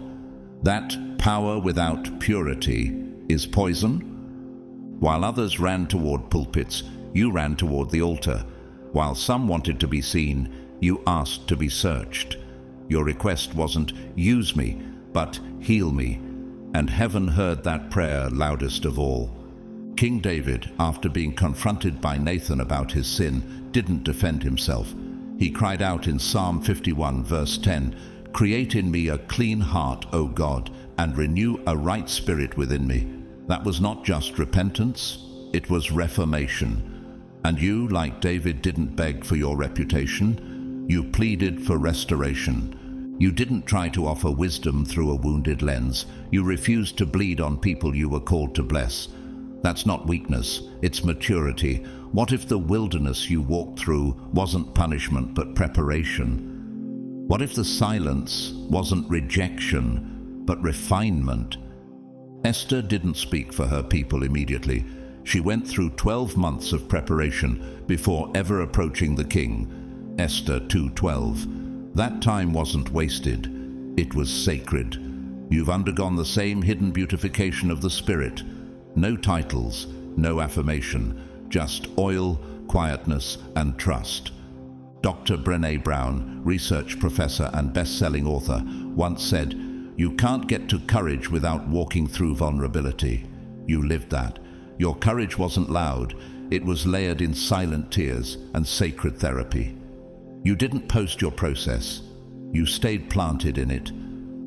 [SPEAKER 1] That power without purity is poison? While others ran toward pulpits, you ran toward the altar. While some wanted to be seen, you asked to be searched. Your request wasn't, "Use me," but "Heal me." And heaven heard that prayer loudest of all. King David, after being confronted by Nathan about his sin, didn't defend himself. He cried out in Psalm 51, verse 10, "Create in me a clean heart, O God, and renew a right spirit within me." That was not just repentance, it was reformation. And you, like David, didn't beg for your reputation. You pleaded for restoration. You didn't try to offer wisdom through a wounded lens. You refused to bleed on people you were called to bless. That's not weakness, it's maturity. What if the wilderness you walked through wasn't punishment but preparation? What if the silence wasn't rejection but refinement? Esther didn't speak for her people immediately. She went through 12 months of preparation before ever approaching the king. Esther 2:12. That time wasn't wasted, it was sacred. You've undergone the same hidden beautification of the Spirit. No titles, no affirmation, just oil, quietness, and trust. Dr. Brené Brown, research professor and best-selling author, once said, "You can't get to courage without walking through vulnerability." You lived that. Your courage wasn't loud, it was layered in silent tears and sacred therapy. You didn't post your process, you stayed planted in it.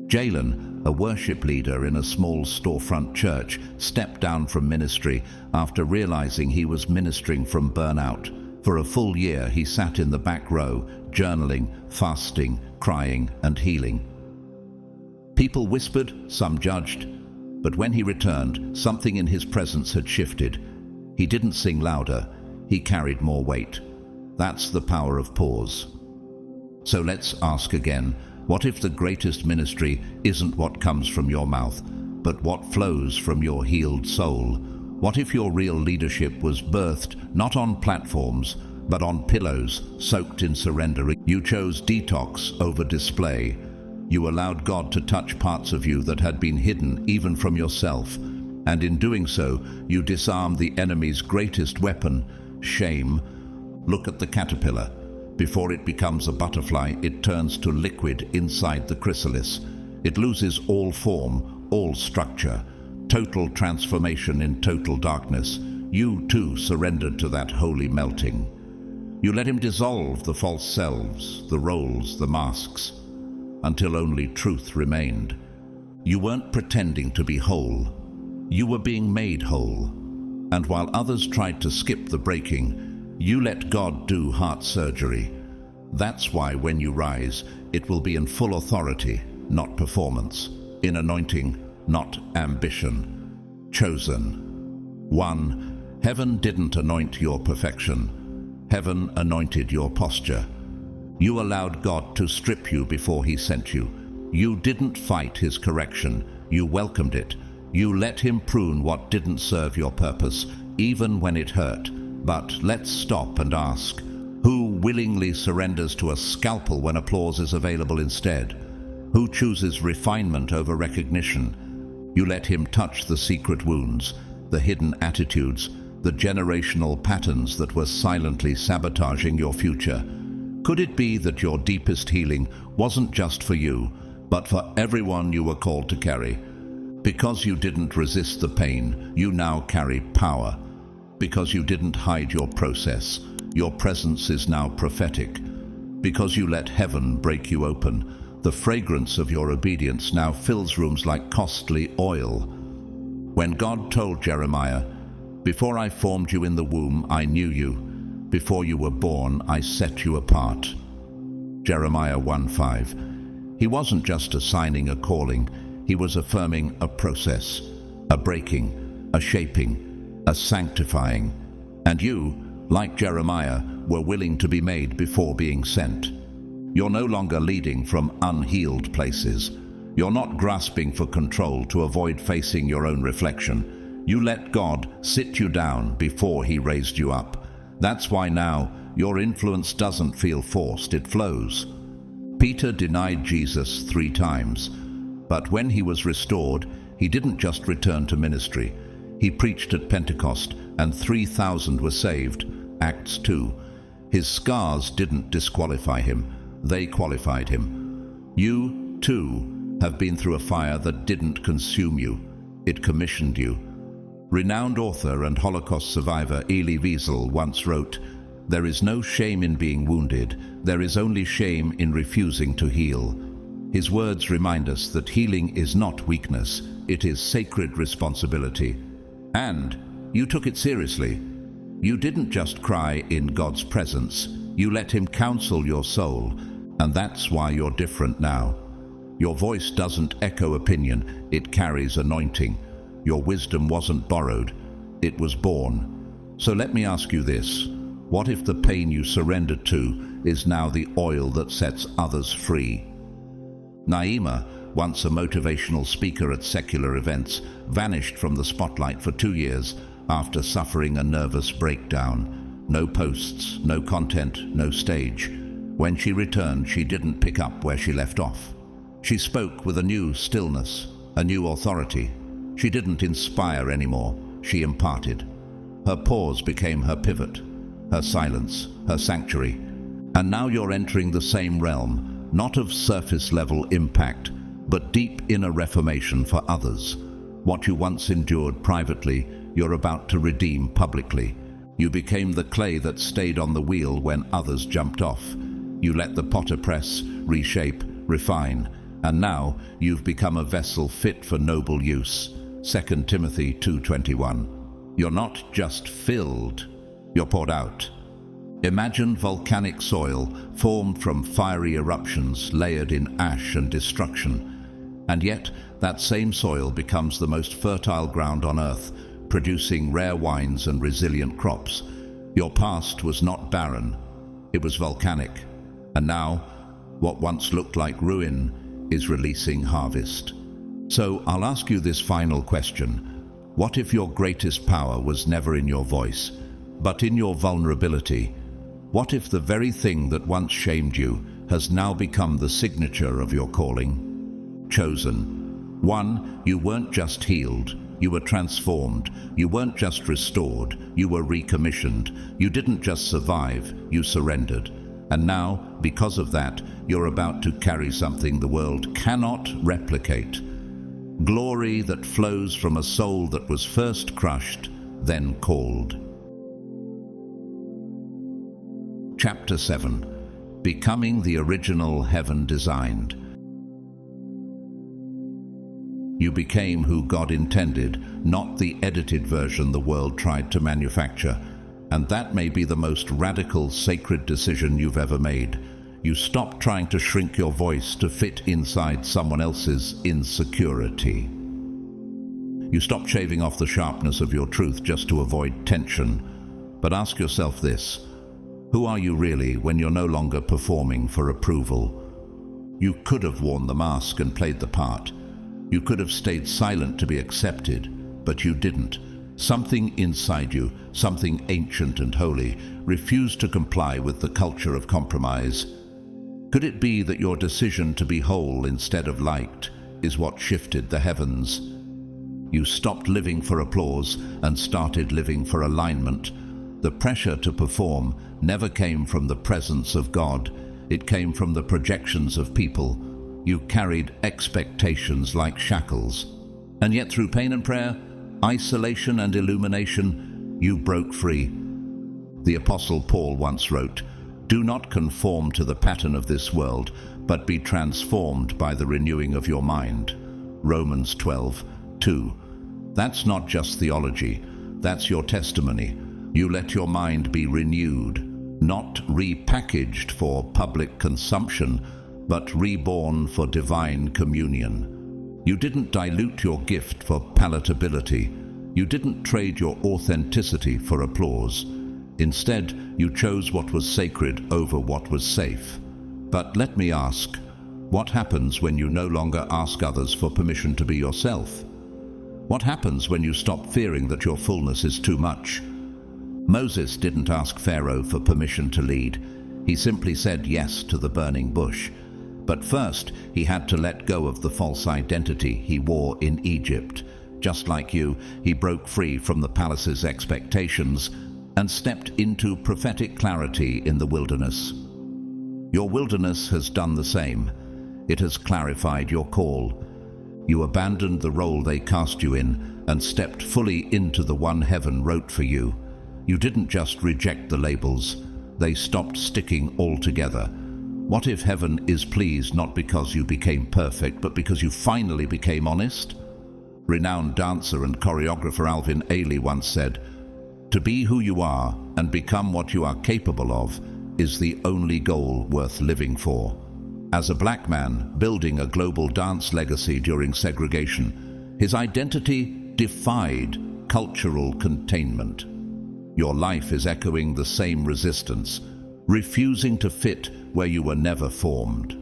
[SPEAKER 1] Jalen, a worship leader in a small storefront church, stepped down from ministry after realizing he was ministering from burnout. For a full year, he sat in the back row, journaling, fasting, crying, and healing. People whispered, some judged, but when he returned, something in his presence had shifted. He didn't sing louder, he carried more weight. That's the power of pause. So let's ask again, what if the greatest ministry isn't what comes from your mouth, but what flows from your healed soul? What if your real leadership was birthed not on platforms, but on pillows soaked in surrender? You chose detox over display. You allowed God to touch parts of you that had been hidden even from yourself. And in doing so, you disarmed the enemy's greatest weapon, shame. Look at the caterpillar. Before it becomes a butterfly, it turns to liquid inside the chrysalis. It loses all form, all structure. Total transformation in total darkness. You too surrendered to that holy melting. You let him dissolve the false selves, the roles, the masks, until only truth remained. You weren't pretending to be whole. You were being made whole. And while others tried to skip the breaking, you let God do heart surgery. That's why when you rise, it will be in full authority, not performance. In anointing, not ambition. Chosen. 1. Heaven didn't anoint your perfection. Heaven anointed your posture. You allowed God to strip you before he sent you. You didn't fight his correction. You welcomed it. You let him prune what didn't serve your purpose, even when it hurt. But let's stop and ask, who willingly surrenders to a scalpel when applause is available instead? Who chooses refinement over recognition? You let him touch the secret wounds, the hidden attitudes, the generational patterns that were silently sabotaging your future. Could it be that your deepest healing wasn't just for you, but for everyone you were called to carry? Because you didn't resist the pain, you now carry power. Because you didn't hide your process, your presence is now prophetic. Because you let heaven break you open, the fragrance of your obedience now fills rooms like costly oil. When God told Jeremiah, "Before I formed you in the womb, I knew you. Before you were born, I set you apart." Jeremiah 1:5. He wasn't just assigning a calling, he was affirming a process, a breaking, a shaping, a sanctifying. And you, like Jeremiah, were willing to be made before being sent. You're no longer leading from unhealed places. You're not grasping for control to avoid facing your own reflection. You let God sit you down before he raised you up. That's why now your influence doesn't feel forced, it flows. Peter denied Jesus 3 times, but when he was restored, he didn't just return to ministry. He preached at Pentecost, and 3,000 were saved. Acts 2. His scars didn't disqualify him, they qualified him. You, too, have been through a fire that didn't consume you, it commissioned you. Renowned author and Holocaust survivor Elie Wiesel once wrote, "There is no shame in being wounded, there is only shame in refusing to heal." His words remind us that healing is not weakness, it is sacred responsibility. And you took it seriously. You didn't just cry in God's presence, you let him counsel your soul, and that's why you're different now. Your voice doesn't echo opinion, it carries anointing. Your wisdom wasn't borrowed, it was born. So let me ask you this, what if the pain you surrendered to is now the oil that sets others free? Naima, once a motivational speaker at secular events, vanished from the spotlight for 2 years after suffering a nervous breakdown. No posts, no content, no stage. When she returned, she didn't pick up where she left off. She spoke with a new stillness, a new authority. She didn't inspire anymore, she imparted. Her pause became her pivot, her silence, her sanctuary. And now you're entering the same realm, not of surface-level impact, but deep inner reformation for others. What you once endured privately, you're about to redeem publicly. You became the clay that stayed on the wheel when others jumped off. You let the potter press, reshape, refine, and now you've become a vessel fit for noble use. 2 Timothy 2:21. You're not just filled, you're poured out. Imagine volcanic soil formed from fiery eruptions layered in ash and destruction. And yet, that same soil becomes the most fertile ground on earth, producing rare wines and resilient crops. Your past was not barren, it was volcanic. And now, what once looked like ruin is releasing harvest. So I'll ask you this final question. What if your greatest power was never in your voice, but in your vulnerability? What if the very thing that once shamed you has now become the signature of your calling? Chosen. 1, you weren't just healed, you were transformed. You weren't just restored, you were recommissioned. You didn't just survive, you surrendered. And now, because of that, you're about to carry something the world cannot replicate. Glory that flows from a soul that was first crushed, then called. Chapter 7. Becoming the original heaven designed. You became who God intended, not the edited version the world tried to manufacture. And that may be the most radical, sacred decision you've ever made. You stopped trying to shrink your voice to fit inside someone else's insecurity. You stopped shaving off the sharpness of your truth just to avoid tension. But ask yourself this, who are you really when you're no longer performing for approval? You could have worn the mask and played the part, You could have stayed silent to be accepted, but you didn't. Something inside you, something ancient and holy, refused to comply with the culture of compromise. Could it be that your decision to be whole instead of liked is what shifted the heavens? You stopped living for applause and started living for alignment. The pressure to perform never came from the presence of God. It came from the projections of people. You carried expectations like shackles. And yet through pain and prayer, isolation and illumination, you broke free. The Apostle Paul once wrote, "Do not conform to the pattern of this world, but be transformed by the renewing of your mind." Romans 12:2. That's not just theology, that's your testimony. You let your mind be renewed, not repackaged for public consumption, but reborn for divine communion. You didn't dilute your gift for palatability. You didn't trade your authenticity for applause. Instead, you chose what was sacred over what was safe. But let me ask, what happens when you no longer ask others for permission to be yourself? What happens when you stop fearing that your fullness is too much? Moses didn't ask Pharaoh for permission to lead. He simply said yes to the burning bush. But first, he had to let go of the false identity he wore in Egypt. Just like you, he broke free from the palace's expectations and stepped into prophetic clarity in the wilderness. Your wilderness has done the same. It has clarified your call. You abandoned the role they cast you in and stepped fully into the one heaven wrote for you. You didn't just reject the labels. They stopped sticking altogether. What if heaven is pleased not because you became perfect, but because you finally became honest? Renowned dancer and choreographer Alvin Ailey once said, "To be who you are and become what you are capable of is the only goal worth living for." As a black man building a global dance legacy during segregation, his identity defied cultural containment. Your life is echoing the same resistance, refusing to fit where you were never formed.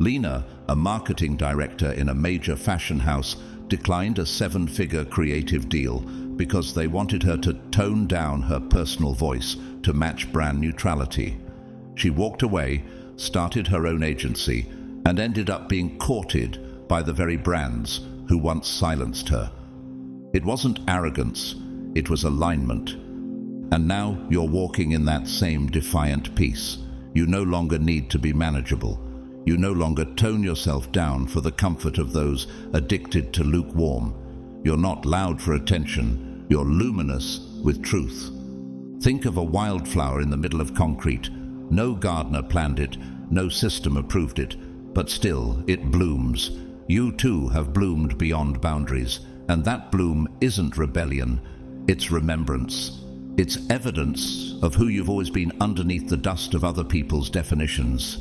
[SPEAKER 1] Lena, a marketing director in a major fashion house, declined a 7-figure creative deal because they wanted her to tone down her personal voice to match brand neutrality. She walked away, started her own agency, and ended up being courted by the very brands who once silenced her. It wasn't arrogance, it was alignment. And now you're walking in that same defiant peace. You no longer need to be manageable. You no longer tone yourself down for the comfort of those addicted to lukewarm. You're not loud for attention, you're luminous with truth. Think of a wildflower in the middle of concrete. No gardener planned it, no system approved it, but still it blooms. You too have bloomed beyond boundaries, and that bloom isn't rebellion, it's remembrance. It's evidence of who you've always been underneath the dust of other people's definitions.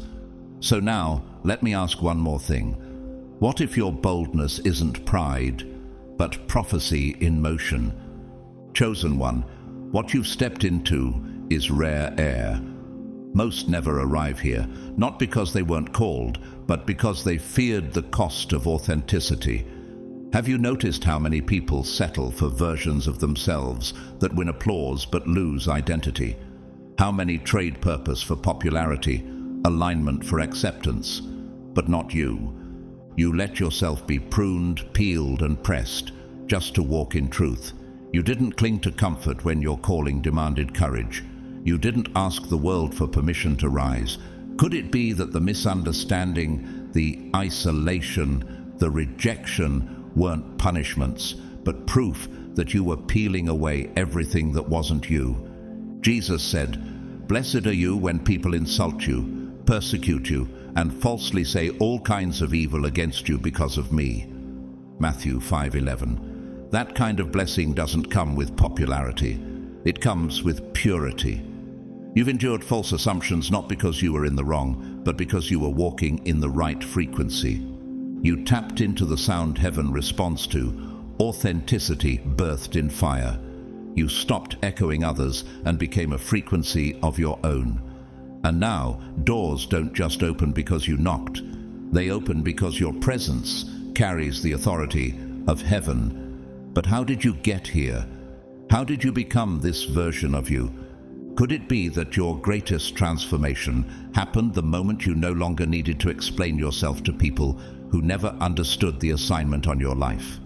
[SPEAKER 1] So now, let me ask one more thing. What if your boldness isn't pride, but prophecy in motion? Chosen one, what you've stepped into is rare air. Most never arrive here, not because they weren't called, but because they feared the cost of authenticity. Have you noticed how many people settle for versions of themselves that win applause but lose identity? How many trade purpose for popularity, alignment for acceptance? But not you. You let yourself be pruned, peeled, and pressed just to walk in truth. You didn't cling to comfort when your calling demanded courage. You didn't ask the world for permission to rise. Could it be that the misunderstanding, the isolation, the rejection weren't punishments, but proof that you were peeling away everything that wasn't you? Jesus said, "Blessed are you when people insult you, persecute you, and falsely say all kinds of evil against you because of me." Matthew 5:11. That kind of blessing doesn't come with popularity. It comes with purity. You've endured false assumptions not because you were in the wrong, but because you were walking in the right frequency. You tapped into the sound heaven responds to, authenticity birthed in fire. You stopped echoing others and became a frequency of your own. And now, doors don't just open because you knocked. They open because your presence carries the authority of heaven. But how did you get here? How did you become this version of you? Could it be that your greatest transformation happened the moment you no longer needed to explain yourself to people who never understood the assignment on your life?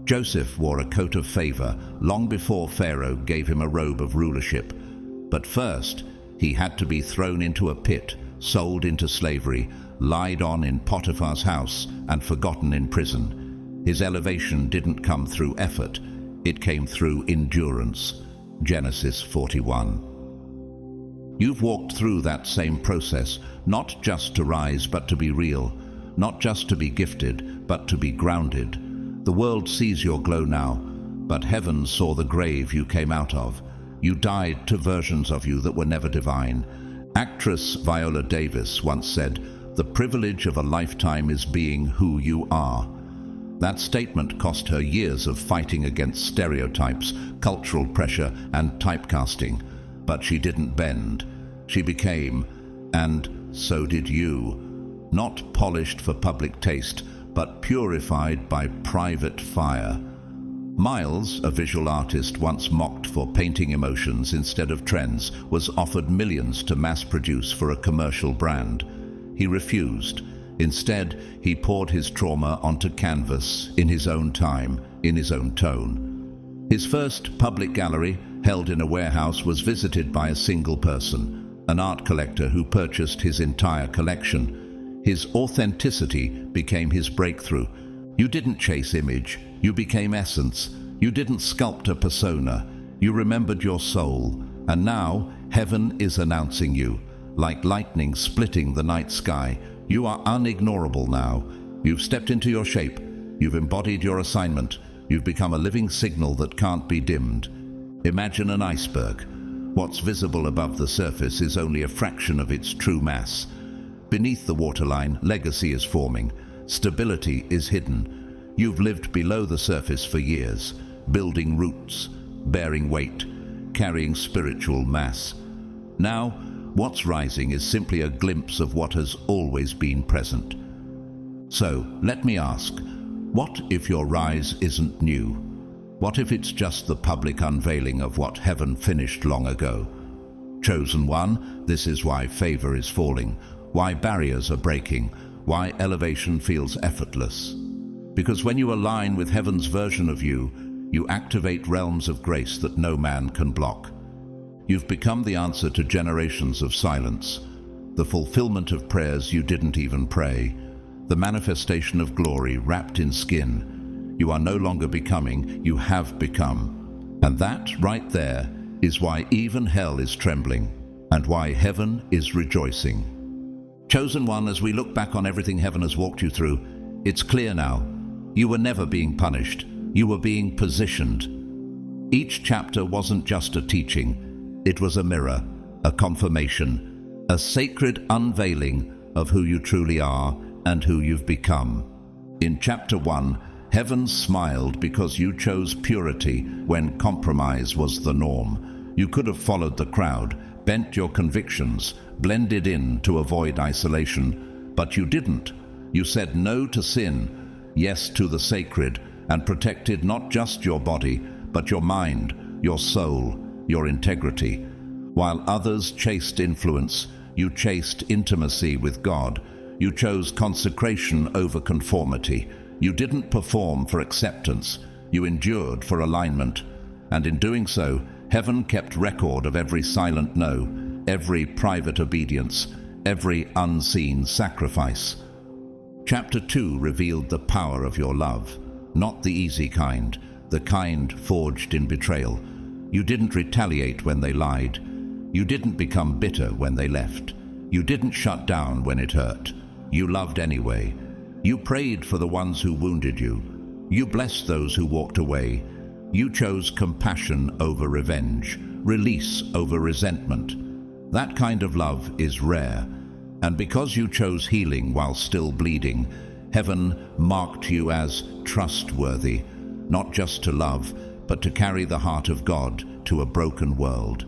[SPEAKER 1] Joseph wore a coat of favor long before Pharaoh gave him a robe of rulership. But first, he had to be thrown into a pit, sold into slavery, lied on in Potiphar's house, and forgotten in prison. His elevation didn't come through effort. It came through endurance. Genesis 41. You've walked through that same process, not just to rise, but to be real. Not just to be gifted, but to be grounded. The world sees your glow now, but heaven saw the grave you came out of. You died to versions of you that were never divine. Actress Viola Davis once said, "The privilege of a lifetime is being who you are." That statement cost her years of fighting against stereotypes, cultural pressure, and typecasting. But she didn't bend. She became, and so did you. Not polished for public taste, but purified by private fire. Miles, a visual artist once mocked for painting emotions instead of trends, was offered millions to mass produce for a commercial brand. He refused. Instead, he poured his trauma onto canvas in his own time, in his own tone. His first public gallery, held in a warehouse, was visited by a single person, an art collector who purchased his entire collection. His authenticity became his breakthrough. You didn't chase image, you became essence. You didn't sculpt a persona, you remembered your soul. And now, heaven is announcing you. Like lightning splitting the night sky, you are unignorable now. You've stepped into your shape, you've embodied your assignment, you've become a living signal that can't be dimmed. Imagine an iceberg. What's visible above the surface is only a fraction of its true mass. Beneath the waterline, legacy is forming. Stability is hidden. You've lived below the surface for years, building roots, bearing weight, carrying spiritual mass. Now, what's rising is simply a glimpse of what has always been present. So, let me ask, what if your rise isn't new? What if it's just the public unveiling of what heaven finished long ago? Chosen one, this is why favor is falling, why barriers are breaking, why elevation feels effortless. Because when you align with heaven's version of you, you activate realms of grace that no man can block. You've become the answer to generations of silence, the fulfillment of prayers you didn't even pray, the manifestation of glory wrapped in skin. You are no longer becoming, you have become. And that right there is why even hell is trembling, and why heaven is rejoicing. Chosen one, as we look back on everything heaven has walked you through, it's clear now. You were never being punished. You were being positioned. Each chapter wasn't just a teaching. It was a mirror, a confirmation, a sacred unveiling of who you truly are and who you've become. In chapter 1, heaven smiled because you chose purity when compromise was the norm. You could have followed the crowd, bent your convictions, blended in to avoid isolation, but you didn't. You said no to sin, yes to the sacred, and protected not just your body, but your mind, your soul, your integrity. While others chased influence, you chased intimacy with God. You chose consecration over conformity. You didn't perform for acceptance. You endured for alignment. And in doing so, heaven kept record of every silent no, every private obedience, every unseen sacrifice. Chapter 2 revealed the power of your love, not the easy kind, the kind forged in betrayal. You didn't retaliate when they lied. You didn't become bitter when they left. You didn't shut down when it hurt. You loved anyway. You prayed for the ones who wounded you. You blessed those who walked away. You chose compassion over revenge, release over resentment. That kind of love is rare. And because you chose healing while still bleeding, heaven marked you as trustworthy, not just to love, but to carry the heart of God to a broken world.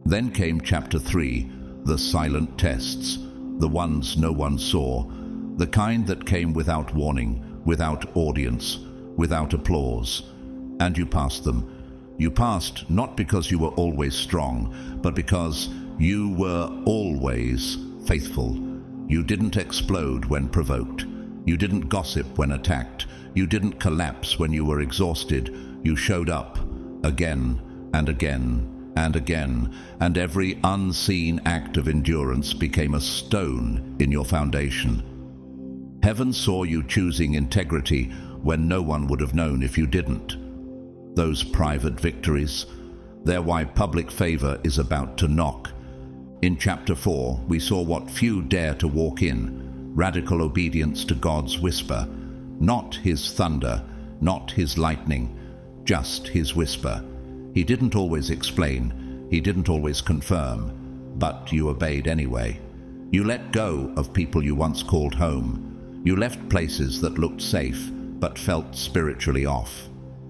[SPEAKER 1] Then came chapter 3, the silent tests, the ones no one saw, the kind that came without warning, without audience, without applause. And you passed them. You passed not because you were always strong, but because you were always faithful. You didn't explode when provoked. You didn't gossip when attacked. You didn't collapse when you were exhausted. You showed up again and again and again, and every unseen act of endurance became a stone in your foundation. Heaven saw you choosing integrity when no one would have known if you didn't. Those private victories, they're why public favor is about to knock. In chapter 4, we saw what few dare to walk in: radical obedience to God's whisper. Not his thunder, not his lightning, just his whisper. He didn't always explain, he didn't always confirm, but you obeyed anyway. You let go of people you once called home. You left places that looked safe, but felt spiritually off.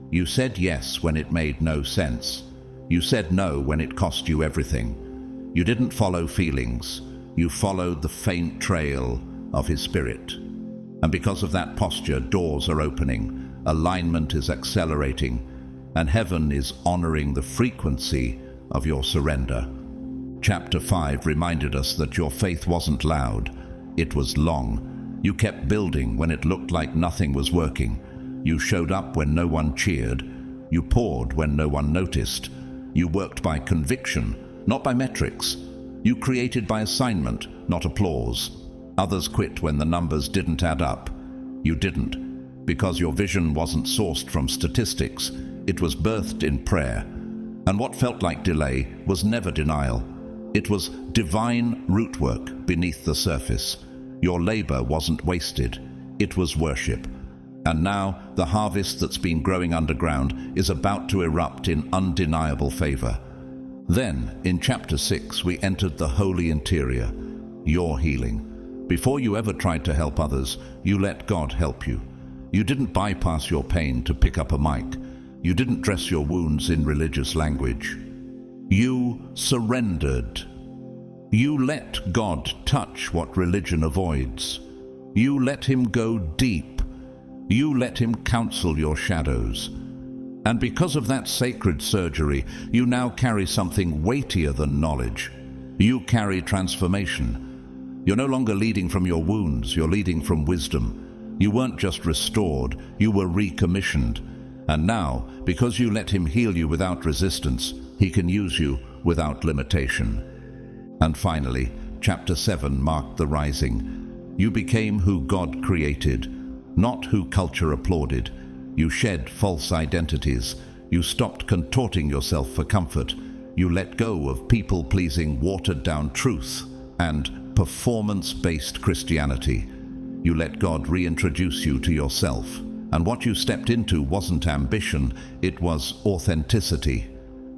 [SPEAKER 1] You said yes when it made no sense. You said no when it cost you everything. You didn't follow feelings. You followed the faint trail of his Spirit. And because of that posture, doors are opening, alignment is accelerating, and heaven is honoring the frequency of your surrender. Chapter 5 reminded us that your faith wasn't loud, it was long. You kept building when it looked like nothing was working. You showed up when no one cheered. You poured when no one noticed. You worked by conviction, not by metrics. You created by assignment, not applause. Others quit when the numbers didn't add up. You didn't, because your vision wasn't sourced from statistics. It was birthed in prayer. And what felt like delay was never denial. It was divine root work beneath the surface. Your labor wasn't wasted. It was worship. And now the harvest that's been growing underground is about to erupt in undeniable favor. Then, in chapter 6, we entered the holy interior, your healing. Before you ever tried to help others, you let God help you. You didn't bypass your pain to pick up a mic. You didn't dress your wounds in religious language. You surrendered. You let God touch what religion avoids. You let him go deep. You let him counsel your shadows. And because of that sacred surgery, you now carry something weightier than knowledge. You carry transformation. You're no longer leading from your wounds, you're leading from wisdom. You weren't just restored, you were recommissioned. And now, because you let him heal you without resistance, he can use you without limitation. And finally, chapter 7 marked the rising. You became who God created, not who culture applauded. You shed false identities. You stopped contorting yourself for comfort. You let go of people-pleasing, watered-down truth and performance-based Christianity. You let God reintroduce you to yourself. And what you stepped into wasn't ambition, it was authenticity.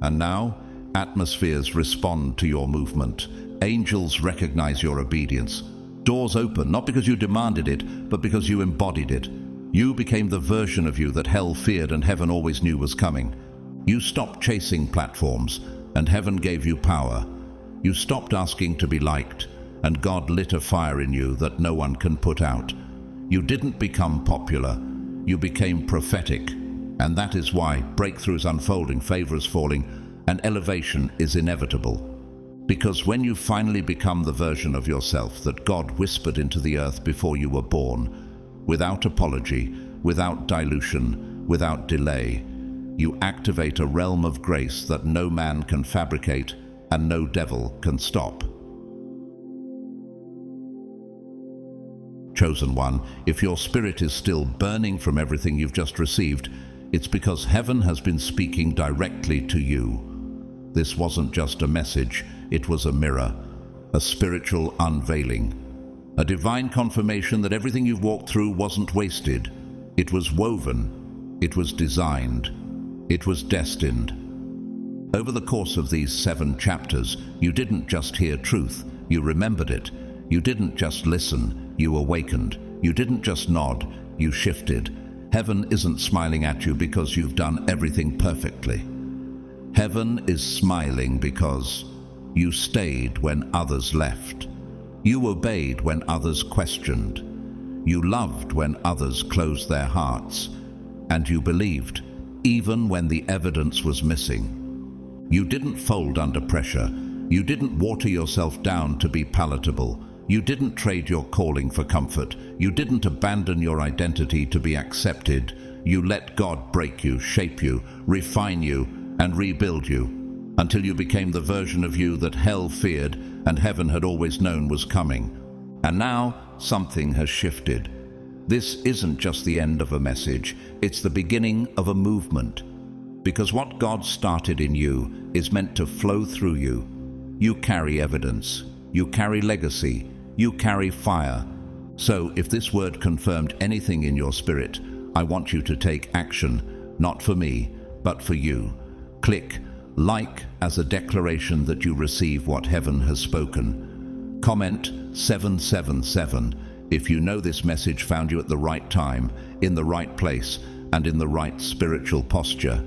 [SPEAKER 1] And now, atmospheres respond to your movement. Angels recognize your obedience. Doors open, not because you demanded it, but because you embodied it. You became the version of you that hell feared and heaven always knew was coming. You stopped chasing platforms, and heaven gave you power. You stopped asking to be liked, and God lit a fire in you that no one can put out. You didn't become popular, you became prophetic, and that is why breakthroughs unfolding, favors falling, and elevation is inevitable. Because when you finally become the version of yourself that God whispered into the earth before you were born, without apology, without dilution, without delay, you activate a realm of grace that no man can fabricate and no devil can stop. Chosen one, if your spirit is still burning from everything you've just received, it's because heaven has been speaking directly to you. This wasn't just a message, it was a mirror, a spiritual unveiling, a divine confirmation that everything you've walked through wasn't wasted. It was woven, it was designed, it was destined. Over the course of these 7 chapters, you didn't just hear truth, you remembered it. You didn't just listen, you awakened. You didn't just nod, you shifted. Heaven isn't smiling at you because you've done everything perfectly. Heaven is smiling because you stayed when others left. You obeyed when others questioned. You loved when others closed their hearts, and you believed, even when the evidence was missing. You didn't fold under pressure. You didn't water yourself down to be palatable. You didn't trade your calling for comfort. You didn't abandon your identity to be accepted. You let God break you, shape you, refine you, and rebuild you, until you became the version of you that hell feared and heaven had always known was coming. And now, something has shifted. This isn't just the end of a message, it's the beginning of a movement. Because what God started in you is meant to flow through you. You carry evidence, you carry legacy, you carry fire. So if this word confirmed anything in your spirit, I want you to take action, not for me, but for you. Click like as a declaration that you receive what heaven has spoken. Comment 777 if you know this message found you at the right time, in the right place, and in the right spiritual posture.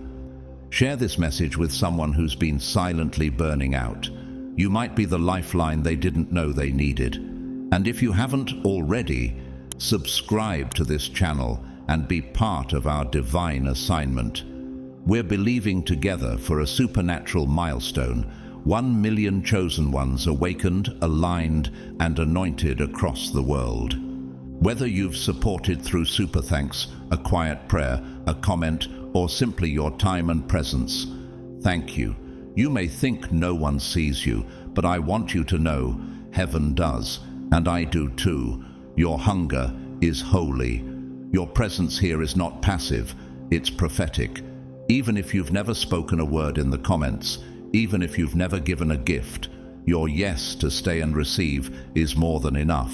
[SPEAKER 1] Share this message with someone who's been silently burning out. You might be the lifeline they didn't know they needed. And if you haven't already, subscribe to this channel and be part of our divine assignment. We're believing together for a supernatural milestone, 1 million chosen ones awakened, aligned, and anointed across the world. Whether you've supported through super thanks, a quiet prayer, a comment, or simply your time and presence, thank you. You may think no one sees you, but I want you to know heaven does, and I do too. Your hunger is holy. Your presence here is not passive, it's prophetic. Even if you've never spoken a word in the comments, even if you've never given a gift, your yes to stay and receive is more than enough.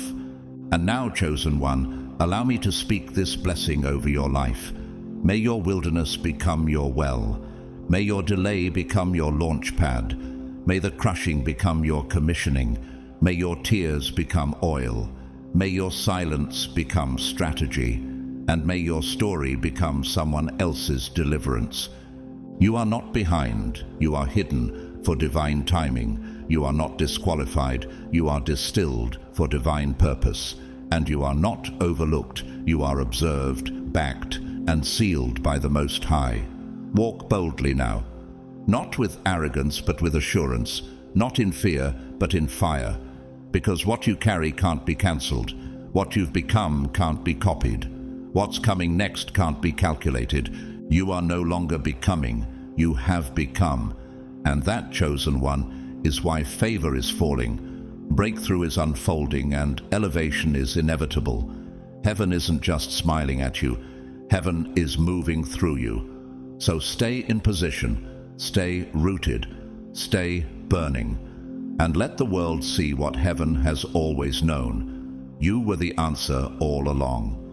[SPEAKER 1] And now, chosen one, allow me to speak this blessing over your life. May your wilderness become your well. May your delay become your launch pad. May the crushing become your commissioning. May your tears become oil. May your silence become strategy. And may your story become someone else's deliverance. You are not behind, you are hidden for divine timing. You are not disqualified, you are distilled for divine purpose. And you are not overlooked, you are observed, backed, and sealed by the Most High. Walk boldly now, not with arrogance but with assurance, not in fear but in fire, because what you carry can't be cancelled, what you've become can't be copied. What's coming next can't be calculated. You are no longer becoming, you have become. And that, chosen one, is why favor is falling, breakthrough is unfolding, and elevation is inevitable. Heaven isn't just smiling at you, heaven is moving through you. So stay in position, stay rooted, stay burning, and let the world see what heaven has always known. You were the answer all along.